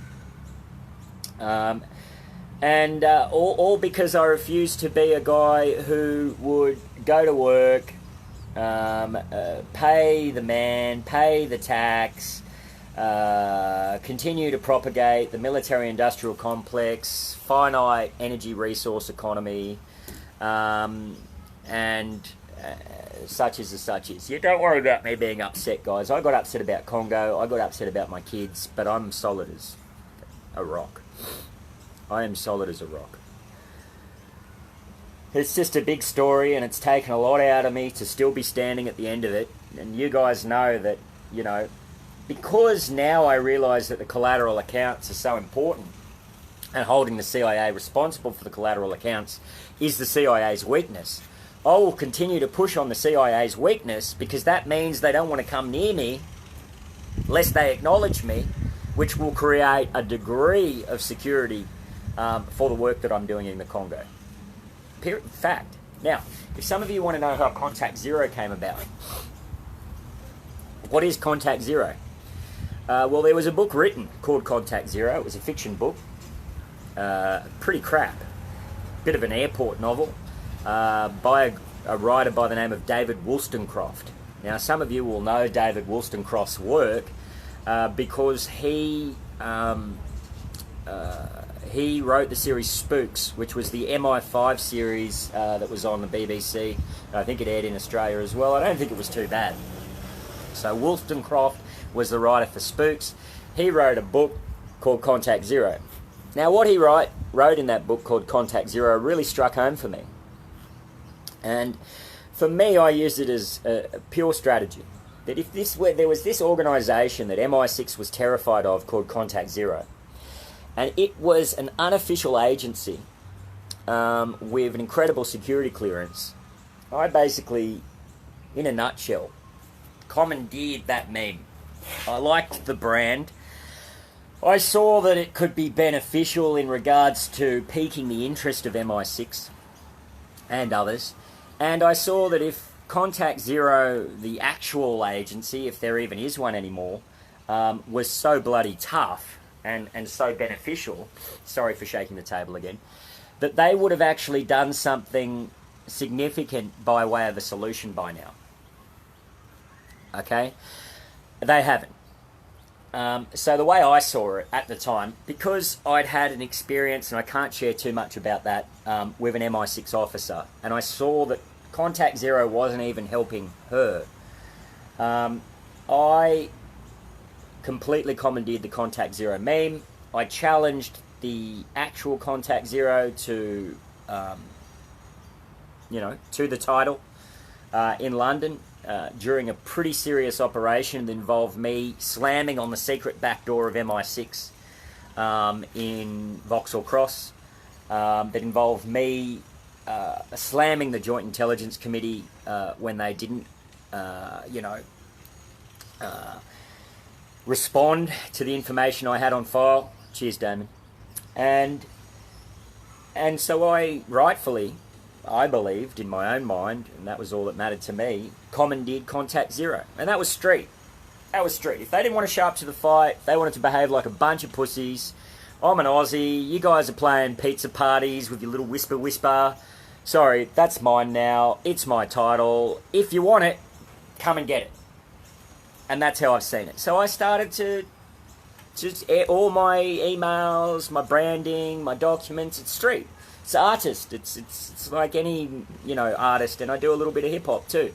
And all because I refused to be a guy who would go to work, pay the man, pay the tax, continue to propagate the military-industrial complex, finite energy resource economy, and such is the such is. You don't worry about me being upset, guys. I got upset about Congo, I got upset about my kids, but I'm solid as a rock. I am solid as a rock. It's just a big story, and it's taken a lot out of me to still be standing at the end of it. And you guys know that, because now I realise that the collateral accounts are so important, and holding the CIA responsible for the collateral accounts is the CIA's weakness. I will continue to push on the CIA's weakness, because that means they don't want to come near me lest they acknowledge me, which will create a degree of security for the work that I'm doing in the Congo. Fact. Now, if some of you want to know how Contact Zero came about, what is Contact Zero? Well, there was a book written called Contact Zero. It was a fiction book. Pretty crap. Bit of an airport novel by a writer by the name of David Wollstonecraft. Now, some of you will know David Wollstonecraft's work because he wrote the series Spooks, which was the MI5 series that was on the BBC. I think it aired in Australia as well. I don't think it was too bad. So Wollstonecraft was the writer for Spooks. He wrote a book called Contact Zero. Now, what he wrote in that book called Contact Zero really struck home for me. And for me, I used it as a pure strategy. That if there was this organisation that MI6 was terrified of called Contact Zero, and it was an unofficial agency with an incredible security clearance, I basically, in a nutshell, commandeered that meme. I liked the brand. I saw that it could be beneficial in regards to piquing the interest of MI6 and others. And I saw that if Contact Zero, the actual agency, if there even is one anymore, was so bloody tough and so beneficial, sorry for shaking the table again, that they would have actually done something significant by way of a solution by now. Okay? They haven't. So the way I saw it at the time, because I'd had an experience, and I can't share too much about that, with an MI6 officer, and I saw that Contact Zero wasn't even helping her I completely commandeered the Contact Zero meme. I challenged the actual Contact Zero to, to the title in London during a pretty serious operation that involved me slamming on the secret back door of MI6 in Vauxhall Cross. That involved me slamming the Joint Intelligence Committee when they didn't, respond to the information I had on file. Cheers, Damon. And so I rightfully, I believed in my own mind, and that was all that mattered to me, commandeered Contact Zero. And that was street. That was street. If they didn't want to show up to the fight, they wanted to behave like a bunch of pussies. I'm an Aussie. You guys are playing pizza parties with your little whisper. Sorry, that's mine now. It's my title. If you want it, come and get it. And that's how I've seen it. So I started to just all my emails, my branding, my documents. It's street. It's artist. It's like any artist, and I do a little bit of hip hop too.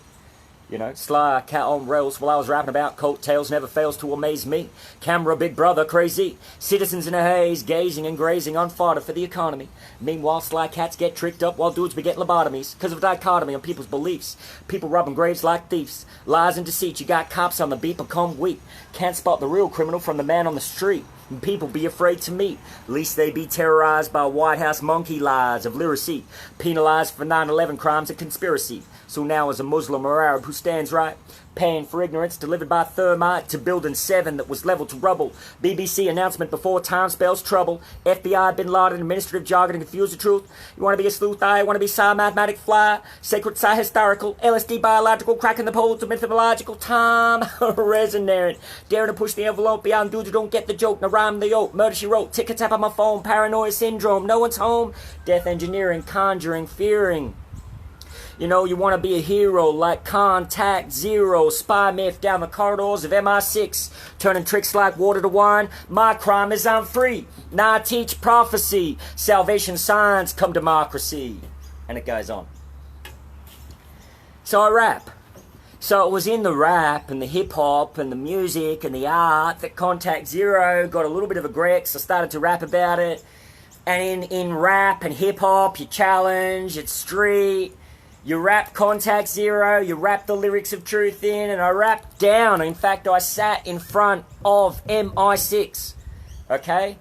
Sly cat on rails while I was rapping about coat tails never fails to amaze me. Camera, big brother, crazy. Citizens in a haze, gazing and grazing on fodder for the economy. Meanwhile, sly cats get tricked up while dudes be getting lobotomies because of a dichotomy on people's beliefs. People robbing graves like thieves. Lies and deceit, you got cops on the beat, become weak. Can't spot the real criminal from the man on the street. And people be afraid to meet, least they be terrorized by White House monkey lies of literacy, penalized for 9/11 crimes and conspiracy. So now as a Muslim or Arab who stands right, paying for ignorance delivered by thermite to building 7 that was leveled to rubble. BBC announcement before time spells trouble. FBI, Bin Laden, administrative jargon to confuse the truth. You want to be a sleuth, I want to be Psi, mathematic fly, sacred Psi, historical, LSD, biological, cracking the poles of mythological time, resonant, daring to push the envelope beyond dudes who don't get the joke, now rhyme the yoke, murder she wrote, ticker tap on my phone, paranoia syndrome, no one's home, death engineering, conjuring, fearing. You want to be a hero like Contact Zero, spy myth down the corridors of MI6, turning tricks like water to wine. My crime is I'm free. Now I teach prophecy, salvation signs come democracy. And it goes on. So I rap. So it was in the rap and the hip-hop and the music and the art that Contact Zero got a little bit of a Grex. I started to rap about it. And in rap and hip-hop, you challenge, it's street. You rap Contact Zero, you rap the lyrics of truth in, and I rapped down. In fact, I sat in front of MI6, okay?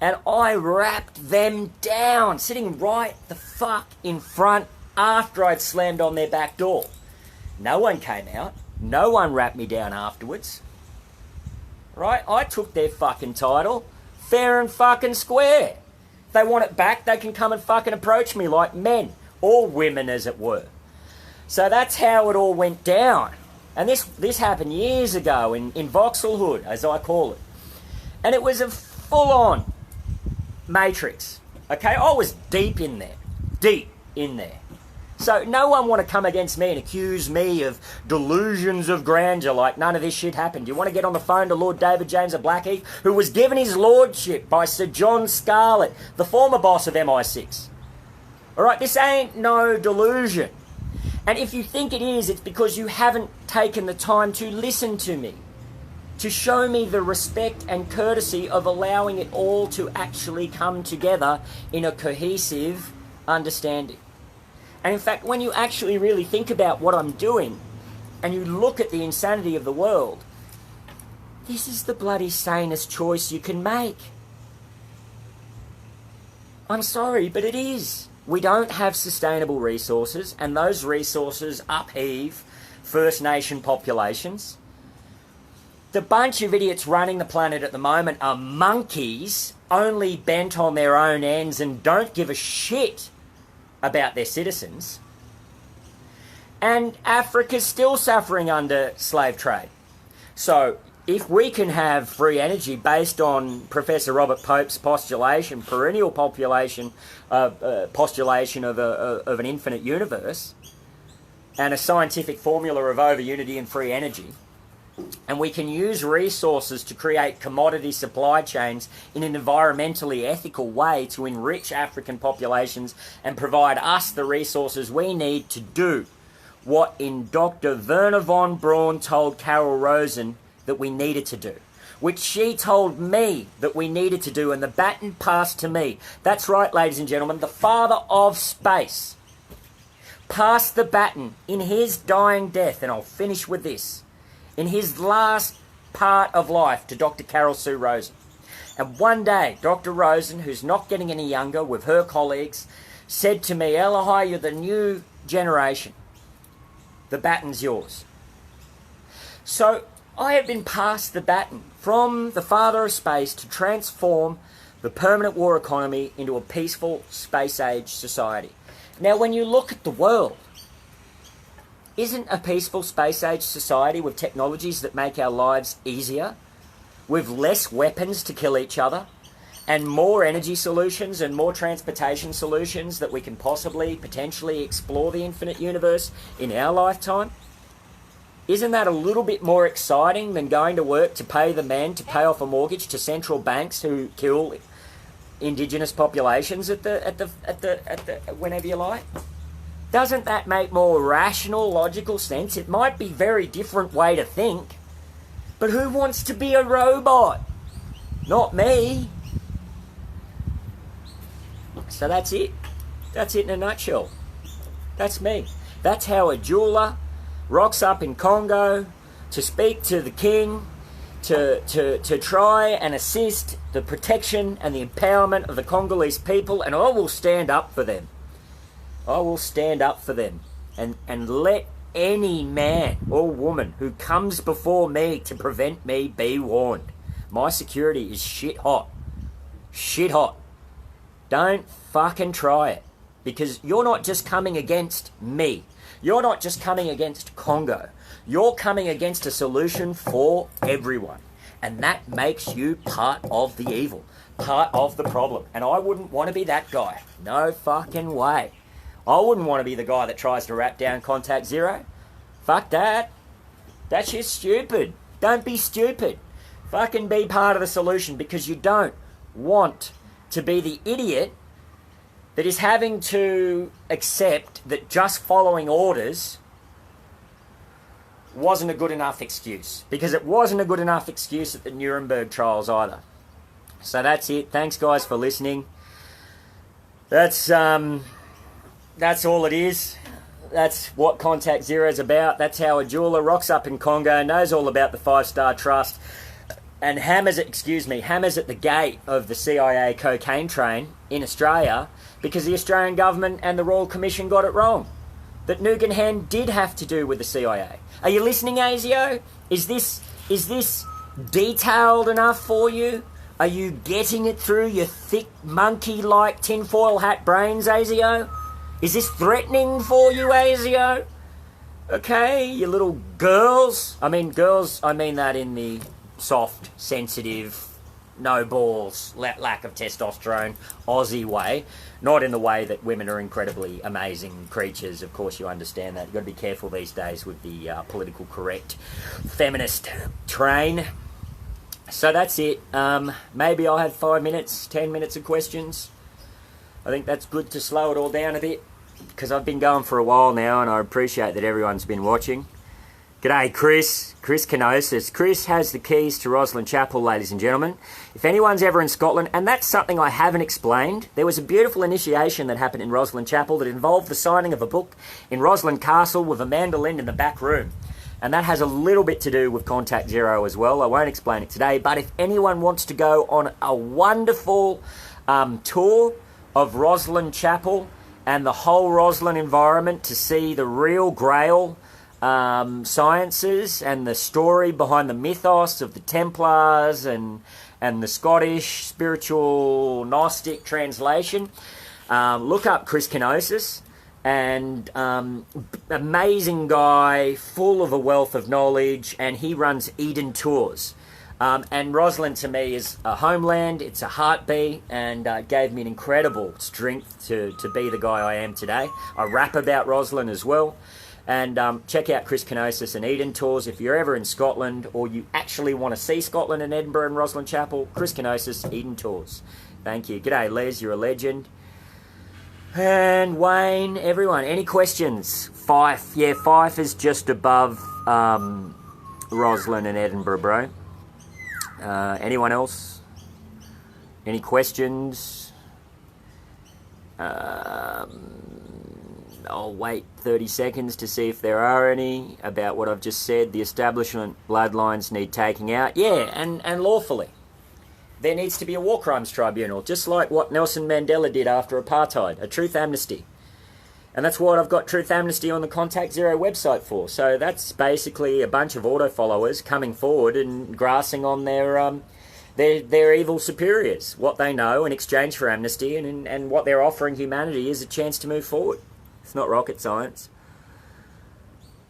And I rapped them down, sitting right the fuck in front after I'd slammed on their back door. No one came out. No one rapped me down afterwards. Right? I took their fucking title fair and fucking square. If they want it back, they can come and fucking approach me like men. Or women, as it were. So that's how it all went down. And this happened years ago in Vauxhall Hood, as I call it. And it was a full-on matrix. Okay? I was deep in there. Deep in there. So no one want to come against me and accuse me of delusions of grandeur like none of this shit happened. You want to get on the phone to Lord David James of Blackheath, who was given his lordship by Sir John Scarlett, the former boss of MI6. Alright, this ain't no delusion. And if you think it is, it's because you haven't taken the time to listen to me. To show me the respect and courtesy of allowing it all to actually come together in a cohesive understanding. And in fact, when you actually really think about what I'm doing, and you look at the insanity of the world, this is the bloody sanest choice you can make. I'm sorry, but it is. We don't have sustainable resources, and those resources upheave First Nation populations. The bunch of idiots running the planet at the moment are monkeys, only bent on their own ends and don't give a shit about their citizens. And Africa's still suffering under slave trade. So if we can have free energy based on Professor Robert Pope's postulation, perennial postulation of an infinite universe, and a scientific formula of over-unity and free energy, and we can use resources to create commodity supply chains in an environmentally ethical way to enrich African populations and provide us the resources we need to do what in Dr. Werner von Braun told Carol Rosen that we needed to do, which she told me that we needed to do, and the baton passed to me. That's right, ladies and gentlemen, the father of space passed the baton in his dying death, and I'll finish with this, in his last part of life to Dr. Carol Sue Rosen. And one day, Dr. Rosen, who's not getting any younger, with her colleagues, said to me, Eliahi, you're the new generation. The baton's yours. So I have been passed the baton from the father of space to transform the permanent war economy into a peaceful space-age society. Now, when you look at the world, isn't a peaceful space-age society with technologies that make our lives easier, with less weapons to kill each other, and more energy solutions and more transportation solutions that we can possibly, potentially explore the infinite universe in our lifetime? Isn't that a little bit more exciting than going to work to pay the men to pay off a mortgage to central banks who kill indigenous populations at the whenever you like? Doesn't that make more rational, logical sense? It might be a very different way to think, but who wants to be a robot? Not me. So that's it. That's it in a nutshell. That's me. That's how a jeweler rocks up in Congo to speak to the king, to try and assist the protection and the empowerment of the Congolese people, and I will stand up for them. I will stand up for them. And let any man or woman who comes before me to prevent me be warned. My security is shit hot. Shit hot. Don't fucking try it. Because you're not just coming against me. You're not just coming against Congo. You're coming against a solution for everyone. And that makes you part of the evil. Part of the problem. And I wouldn't want to be that guy. No fucking way. I wouldn't want to be the guy that tries to wrap down Contact Zero. Fuck that. That's just stupid. Don't be stupid. Fucking be part of the solution, because you don't want to be the idiot that is having to accept that just following orders wasn't a good enough excuse. Because it wasn't a good enough excuse at the Nuremberg trials either. So that's it. Thanks, guys, for listening. That's all it is. That's what Contact Zero is about. That's how a jeweler rocks up in Congo, knows all about the 5-Star Trust, and hammers at the gate of the CIA cocaine train in Australia, because the Australian government and the Royal Commission got it wrong. That Nugan did have to do with the CIA. Are you listening, ASIO? Is this detailed enough for you? Are you getting it through your thick monkey-like tinfoil hat brains, ASIO? Is this threatening for you, ASIO? Okay, you little girls. I mean that in the soft, sensitive, no balls, lack of testosterone, Aussie way. Not in the way that women are incredibly amazing creatures. Of course, you understand that. You've got to be careful these days with the political correct feminist train. So that's it. Maybe I'll have 5 minutes, 10 minutes of questions. I think that's good to slow it all down a bit, because I've been going for a while now, and I appreciate that everyone's been watching. G'day, Chris Kenosis. Chris has the keys to Roslyn Chapel, ladies and gentlemen. If anyone's ever in Scotland, and that's something I haven't explained, there was a beautiful initiation that happened in Roslyn Chapel that involved the signing of a book in Roslyn Castle with a mandolin in the back room. And that has a little bit to do with Contact Zero as well. I won't explain it today, but if anyone wants to go on a wonderful tour of Roslyn Chapel and the whole Roslyn environment to see the real Grail sciences and the story behind the mythos of the Templars and the Scottish spiritual Gnostic translation, look up Chris Kenosis. And amazing guy, full of a wealth of knowledge, and he runs Eden Tours. And Roslyn to me is a homeland, it's a heartbeat, and gave me an incredible strength to be the guy I am today. I rap about Roslyn as well. And check out Chris Kenosis and Eden Tours if you're ever in Scotland, or you actually want to see Scotland and Edinburgh and Roslyn Chapel. Chris Kenosis, Eden Tours. Thank you. G'day, Les, you're a legend. And Wayne, everyone, any questions? Fife, yeah, Fife is just above Roslyn and Edinburgh, bro. Anyone else? Any questions? I'll wait 30 seconds to see if there are any about what I've just said. The establishment bloodlines need taking out. Yeah, and lawfully. There needs to be a war crimes tribunal, just like what Nelson Mandela did after apartheid, a truth amnesty. And that's what I've got Truth Amnesty on the Contact Zero website for. So that's basically a bunch of auto-followers coming forward and grassing on their evil superiors, what they know in exchange for amnesty, and what they're offering humanity is a chance to move forward. It's not rocket science.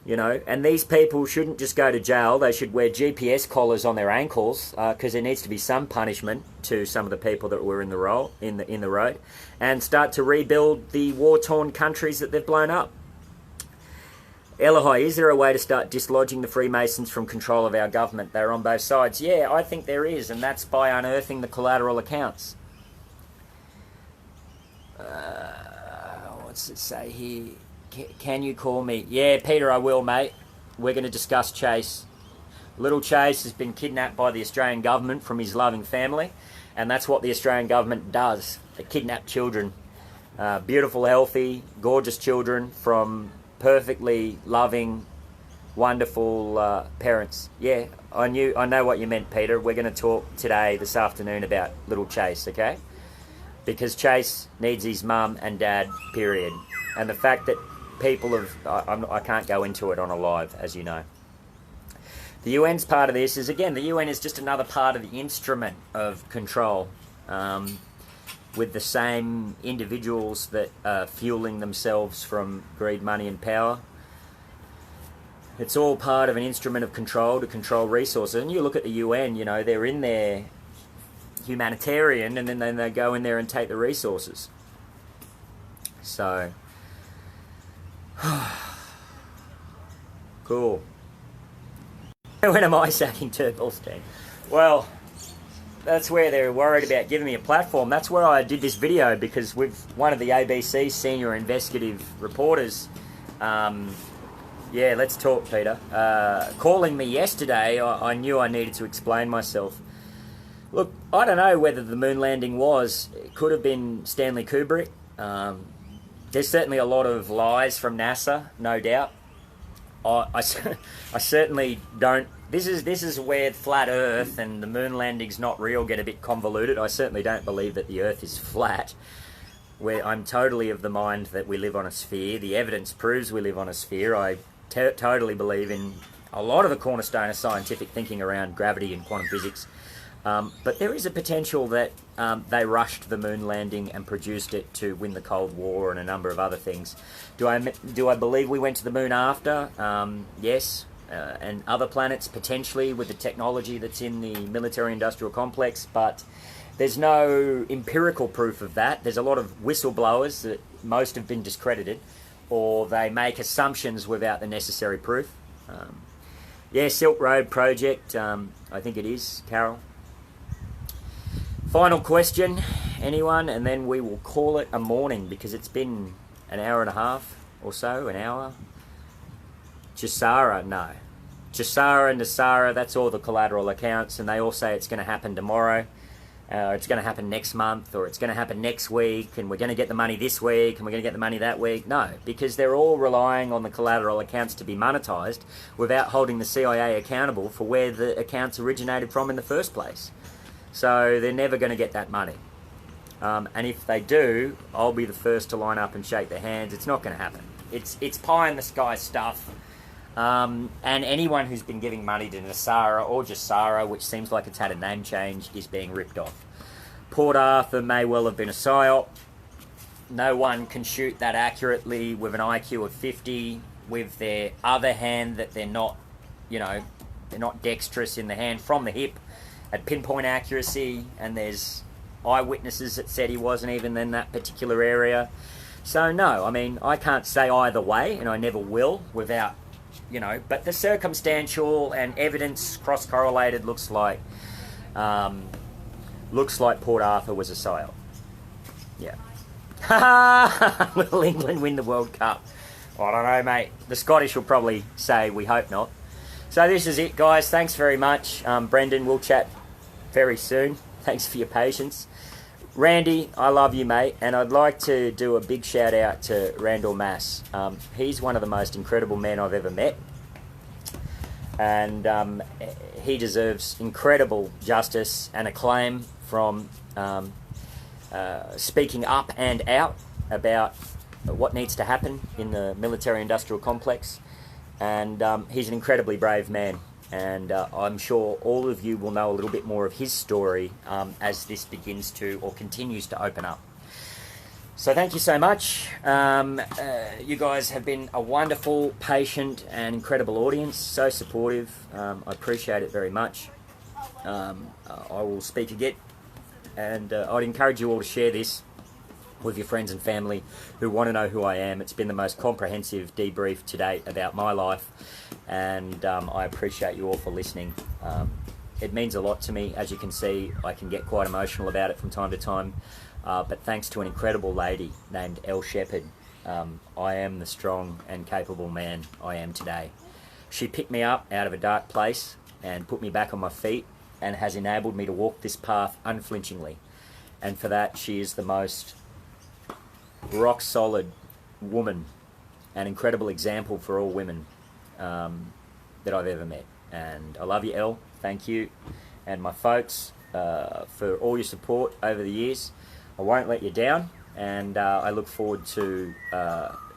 You know, and these people shouldn't just go to jail. They should wear GPS collars on their ankles, because there needs to be some punishment to some of the people that were in the road, and start to rebuild the war-torn countries that they've blown up. Eliahi, is there a way to start dislodging the Freemasons from control of our government? They're on both sides. Yeah, I think there is, and that's by unearthing the collateral accounts. What's it say here? Can you call me? Yeah, Peter, I will, mate. We're going to discuss Chase. Little Chase has been kidnapped by the Australian government from his loving family, and that's what the Australian government does. They kidnap children. Beautiful, healthy, gorgeous children from perfectly loving, wonderful parents. Yeah, I know what you meant, Peter. We're going to talk today, this afternoon, about little Chase, okay? Because Chase needs his mum and dad, period. And the fact that people have... I can't go into it on a live, as you know. The UN's part of this is, again, the UN is just another part of the instrument of control, with the same individuals that are fueling themselves from greed, money and power. It's all part of an instrument of control to control resources. And you look at the UN, you know, they're in there humanitarian, and then they go in there and take the resources. So... cool. When am I sacking Turnbull's team? Well, that's where they're worried about giving me a platform. That's where I did this video, because with one of the ABC's senior investigative reporters, yeah, let's talk, Peter, calling me yesterday, I knew I needed to explain myself. Look, I don't know whether the moon landing it could have been Stanley Kubrick. There's certainly a lot of lies from NASA, no doubt. I certainly don't... This is where flat Earth and the moon landing's not real get a bit convoluted. I certainly don't believe that the Earth is flat. I'm totally of the mind that we live on a sphere. The evidence proves we live on a sphere. I totally believe in a lot of the cornerstone of scientific thinking around gravity and quantum physics. But there is a potential that they rushed the moon landing and produced it to win the Cold War and a number of other things. Do I believe we went to the moon after? Yes. And other planets potentially with the technology that's in the military-industrial complex, but there's no empirical proof of that. There's a lot of whistleblowers that most have been discredited, or they make assumptions without the necessary proof. Yeah, Silk Road Project, I think it is, Carol. Final question, anyone, and then we will call it a morning, because it's been an hour and a half or so, an hour. Jasara, no. Jasara and Nasara, that's all the collateral accounts, and they all say it's going to happen tomorrow, or it's going to happen next month, or it's going to happen next week, and we're going to get the money this week, and we're going to get the money that week. No, because they're all relying on the collateral accounts to be monetised without holding the CIA accountable for where the accounts originated from in the first place. So they're never going to get that money. And if they do, I'll be the first to line up and shake their hands. It's not going to happen. It's pie-in-the-sky stuff. And anyone who's been giving money to Nasara or Jasara, which seems like it's had a name change, is being ripped off. Port Arthur may well have been a psyop. No one can shoot that accurately with an IQ of 50 with their other hand, that they're not, you know, they're not dexterous in the hand from the hip at pinpoint accuracy, and there's eyewitnesses that said he wasn't even in that particular area. So no, I mean, I can't say either way, and I never will, without, you know, but the circumstantial and evidence cross-correlated looks like Port Arthur was a psyop. Yeah. Will England win the World Cup? I don't know, mate. The Scottish will probably say we hope not. So this is it, guys. Thanks very much. Brendan, we'll chat very soon. Thanks for your patience. Randy, I love you, mate, and I'd like to do a big shout out to Randall Mass. He's one of the most incredible men I've ever met, and he deserves incredible justice and acclaim from speaking up and out about what needs to happen in the military-industrial complex, and he's an incredibly brave man. And I'm sure all of you will know a little bit more of his story as this begins to, or continues to, open up. So thank you so much. You guys have been a wonderful, patient and incredible audience, so supportive. I appreciate it very much. I will speak again, and I'd encourage you all to share this with your friends and family who want to know who I am. It's been the most comprehensive debrief to date about my life, and I appreciate you all for listening. It means a lot to me. As you can see, I can get quite emotional about it from time to time, but thanks to an incredible lady named Elle Shepherd, I am the strong and capable man I am today. She picked me up out of a dark place and put me back on my feet, and has enabled me to walk this path unflinchingly, and for that she is the most rock solid woman, an incredible example for all women that I've ever met. And I love you, Elle. Thank you. And my folks, for all your support over the years. I won't let you down, and I look forward to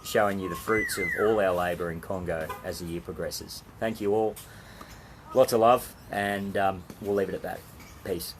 showing you the fruits of all our labour in Congo as the year progresses. Thank you all. Lots of love, and we'll leave it at that. Peace.